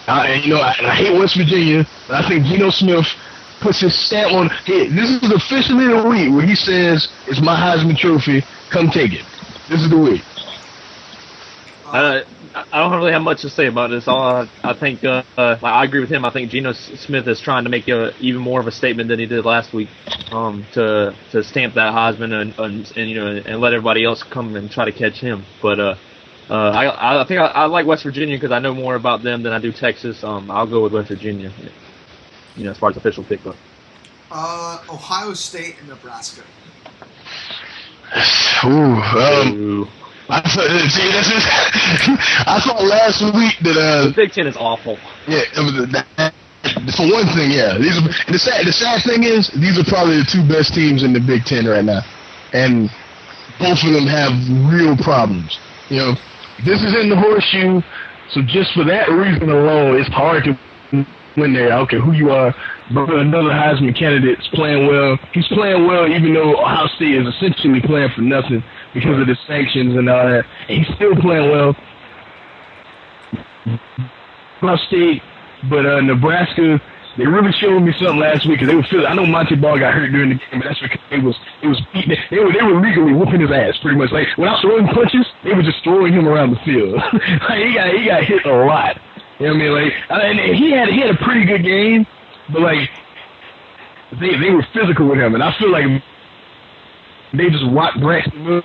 I hate West Virginia, but I think Geno Smith puts his stamp on it. This is officially the week where he says, "It's my Heisman Trophy. Come take it." This is the week. I don't really have much to say about this. I think I agree with him. I think Geno Smith is trying to make even more of a statement than he did last week, to stamp that Heisman and let everybody else come and try to catch him. But I think I like West Virginia because I know more about them than I do Texas. I'll go with West Virginia. As far as official pick goes. Ohio State and Nebraska. Ooh. I thought last week that the Big Ten is awful. Yeah, for one thing, yeah. The sad thing is these are probably the two best teams in the Big Ten right now, and both of them have real problems. This is in the horseshoe, so just for that reason alone, it's hard to win there. I don't care who you are, but another Heisman candidate is playing well. He's playing well, even though Ohio State is essentially playing for nothing because of the sanctions and all that. And he's still playing well. Ohio State, but Nebraska, they really showed me something last week. Cause they were feeling. I know Monty Ball got hurt during the game, but that's because it was beating. They were legally whooping his ass pretty much. Like without throwing punches, they were just throwing him around the field. Like he got hit a lot. You know what I mean? Like, and he had a pretty good game, but like they were physical with him, and I feel like they just rock Braxton.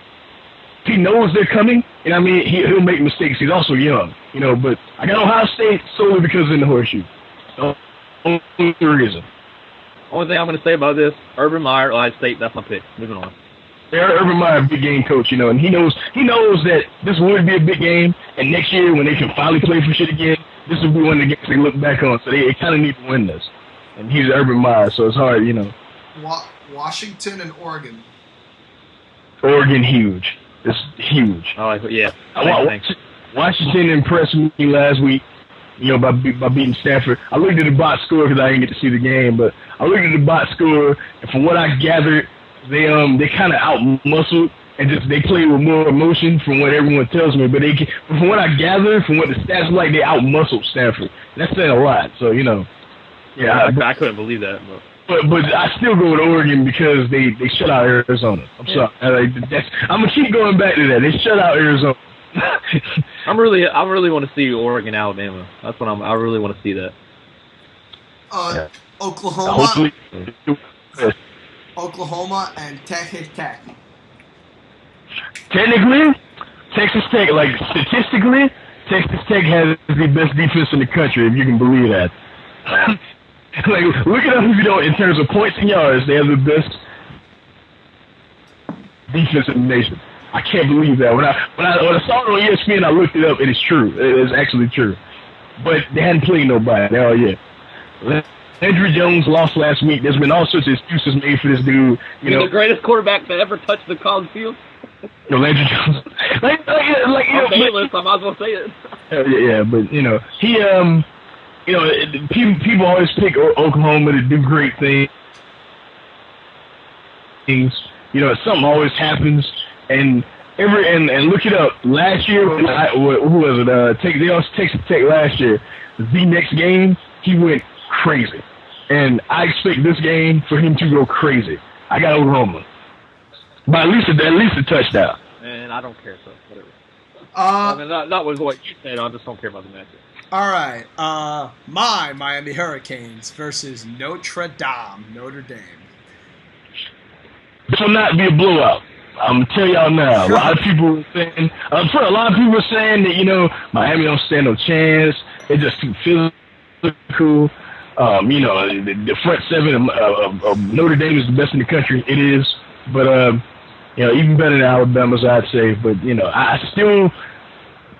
He knows they're coming, and I mean he'll make mistakes. He's also young, But I got Ohio State solely because in the horseshoe. Only reason. Only thing I'm going to say about this: Urban Meyer, Ohio State. That's my pick. Moving on. Yeah, Urban Meyer, big game coach, and he knows that this would be a big game, and next year when they can finally play for shit again, this will be one of the games they look back on. So they kind of need to win this, and he's Urban Meyer, so it's hard, Washington and Oregon. Oregon, huge. It's huge. Oh, yeah. Washington impressed me last week, by beating Stanford. I looked at the box score because I didn't get to see the game, but I looked at the box score, and from what I gathered, they kind of out-muscled and they play with more emotion from what everyone tells me. But from what I gather, from what the stats like, they out-muscled Stanford. That's saying a lot. So yeah. I couldn't believe that. But I still go with Oregon because they shut out Arizona. I'm sorry. I'm gonna keep going back to that. They shut out Arizona. I really want to see Oregon, Alabama. That's what I really want to see that. Oklahoma and Texas Tech. Technically, Texas Tech, like statistically, Texas Tech has the best defense in the country, if you can believe that. Like, look it up if you don't. In terms of points and yards, they have the best defense in the nation. I can't believe that. When I saw it on ESPN, I looked it up, and it's true. It's actually true. But they hadn't played nobody. Oh yeah. Andrew Jones lost last week. There's been all sorts of excuses made for this dude. He's the greatest quarterback to ever touch the college field. Andrew Jones. I might as well say it. Yeah, but people always pick Oklahoma to do great things. Something always happens, and and look it up. Last year, who was it? They also Texas Tech last year. The next game, he went crazy, and I expect this game for him to go crazy. I got Oklahoma, but at least a touchdown. And I don't care, so whatever. I mean, that was what you said. I just don't care about the matchup. All right. My Miami Hurricanes versus Notre Dame. This will not be a blowout. I'm gonna tell y'all now. A lot of people are saying, that Miami don't stand no chance. They're just too physical. The front seven of Notre Dame is the best in the country. It is, but even better than Alabama's, I'd say. But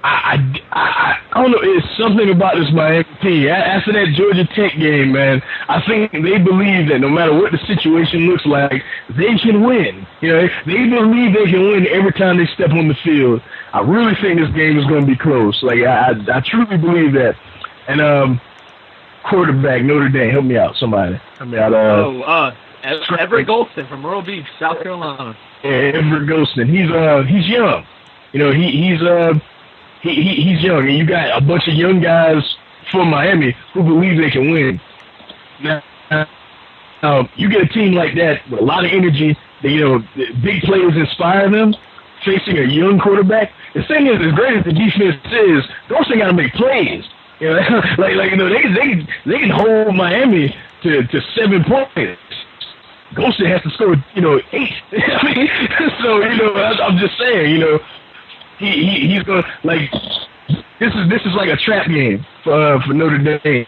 I don't know. It's something about this Miami team. After that Georgia Tech game, man, I think they believe that no matter what the situation looks like, they can win. They believe they can win every time they step on the field. I really think this game is going to be close. Like I truly believe that. And quarterback Notre Dame, help me out, somebody. Help me out. Everett Golston from Myrtle Beach, South Carolina. Yeah, Everett Golston. He's young. He's young, and you got a bunch of young guys from Miami who believe they can win. Now, you get a team like that with a lot of energy, big players inspire them, facing a young quarterback. The thing is, as great as the defense is, those things got to make plays. They can hold Miami to 7 points. Golston has to score, 8. I mean, so I'm just saying, he's gonna this is like a trap game for Notre Dame.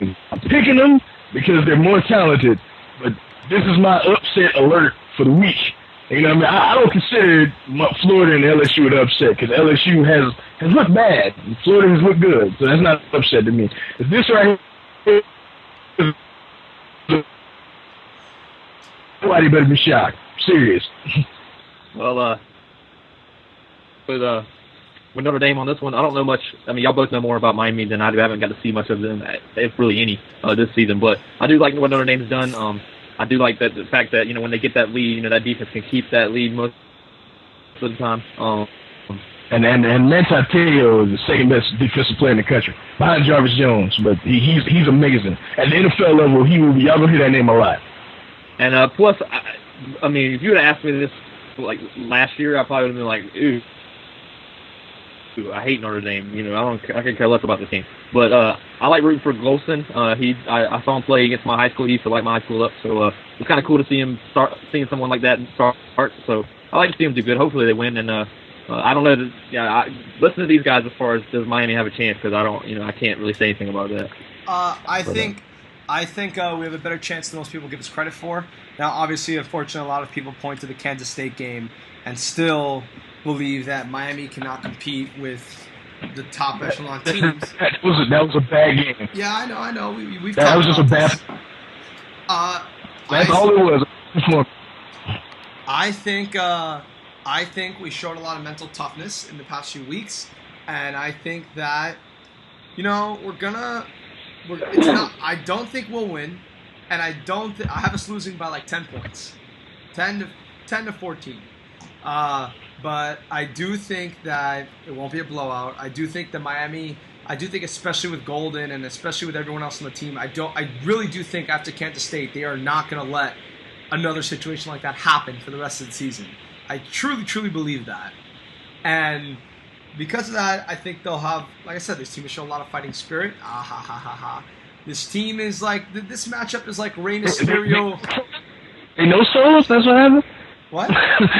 I'm picking them because they're more talented, but this is my upset alert for the week. I don't consider Florida and LSU an upset because LSU has looked bad and Florida has looked good, so that's not an upset to me. If this right here, somebody better be shocked. Serious. Well, with Notre Dame on this one, I don't know much. I mean, y'all both know more about Miami than I do. I haven't got to see much of them, if really any, this season. But I do like what Notre Dame's done. I do like the fact that when they get that lead, that defense can keep that lead most of the time. And Nytemare10 is the second best defensive player in the country, behind Jarvis Jones. But he's amazing. At the NFL level, y'all gonna hear that name a lot. And plus, I mean, if you would have asked me this like last year, I probably would have been like, I hate Notre Dame. I can care less about the team. But I like rooting for Golston. I saw him play against my high school. He used to light my high school up. So it's kind of cool to see him seeing someone like that start. So I like to see him do good. Hopefully they win. And I don't know. Listen to these guys as far as does Miami have a chance, because I can't really say anything about that. I think we have a better chance than most people give us credit for. Now, obviously, unfortunately, a lot of people point to the Kansas State game and still believe that Miami cannot compete with the top echelon teams. That was a bad game. Yeah, I know. We've that was just a bad. That's all it was. I think we showed a lot of mental toughness in the past few weeks, and I think that I don't think we'll win, and I have us losing by like 10 points, 10 to 14. But I do think that it won't be a blowout. I do think especially with Golden and especially with everyone else on the team, I really do think after Kansas State, they are not going to let another situation like that happen for the rest of the season. I truly, truly believe that. And because of that, I think they'll have, like I said, this team has shown a lot of fighting spirit. This team is like, this matchup is like Rey Mysterio. They know Solos? That's what happened? What?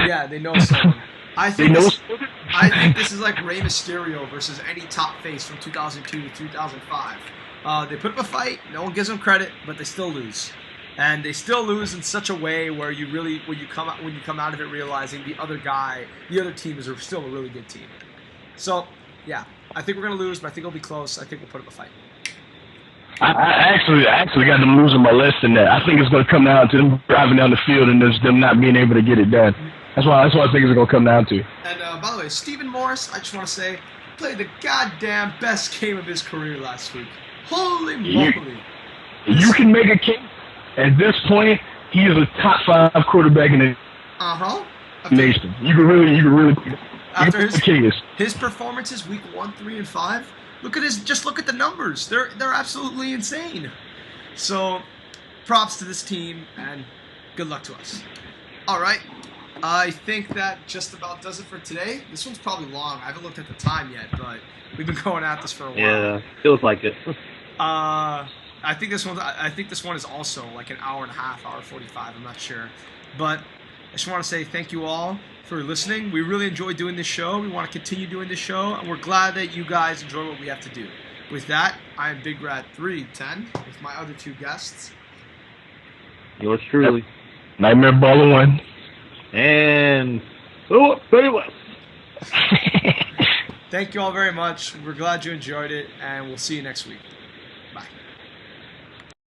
Yeah, they know Solos. I think this is like Rey Mysterio versus any top face from 2002 to 2005. They put up a fight. No one gives them credit, but they still lose, and they still lose in such a way where you come out of it realizing the other team is still a really good team. So yeah, I think we're gonna lose, but I think it'll be close. I think we'll put up a fight. I actually got them losing by less than that. I think it's gonna come down to them driving down the field and just them not being able to get it done. That's what I think it's going to come down to. And by the way, Stephen Morris, I just want to say, played the goddamn best game of his career last week. Holy moly. You can make a case. At this point, he is a top 5 quarterback in the Nation. You can really. After his performances, week 1, 3, and 5. Just look at the numbers. They're absolutely insane. So, props to this team and good luck to us. All right. I think that just about does it for today. This one's probably long. I haven't looked at the time yet, but we've been going at this for a while. Yeah, feels like it. I think this one is also like an hour and a half, hour 45. I'm not sure, but I just want to say thank you all for listening. We really enjoy doing this show. We want to continue doing this show, and we're glad that you guys enjoy what we have to do. With that, I am Big Rat 310 with my other 2 guests. Yours truly, Nightmareballa1. And pretty well. Thank you all very much. We're glad you enjoyed it, and we'll see you next week. Bye.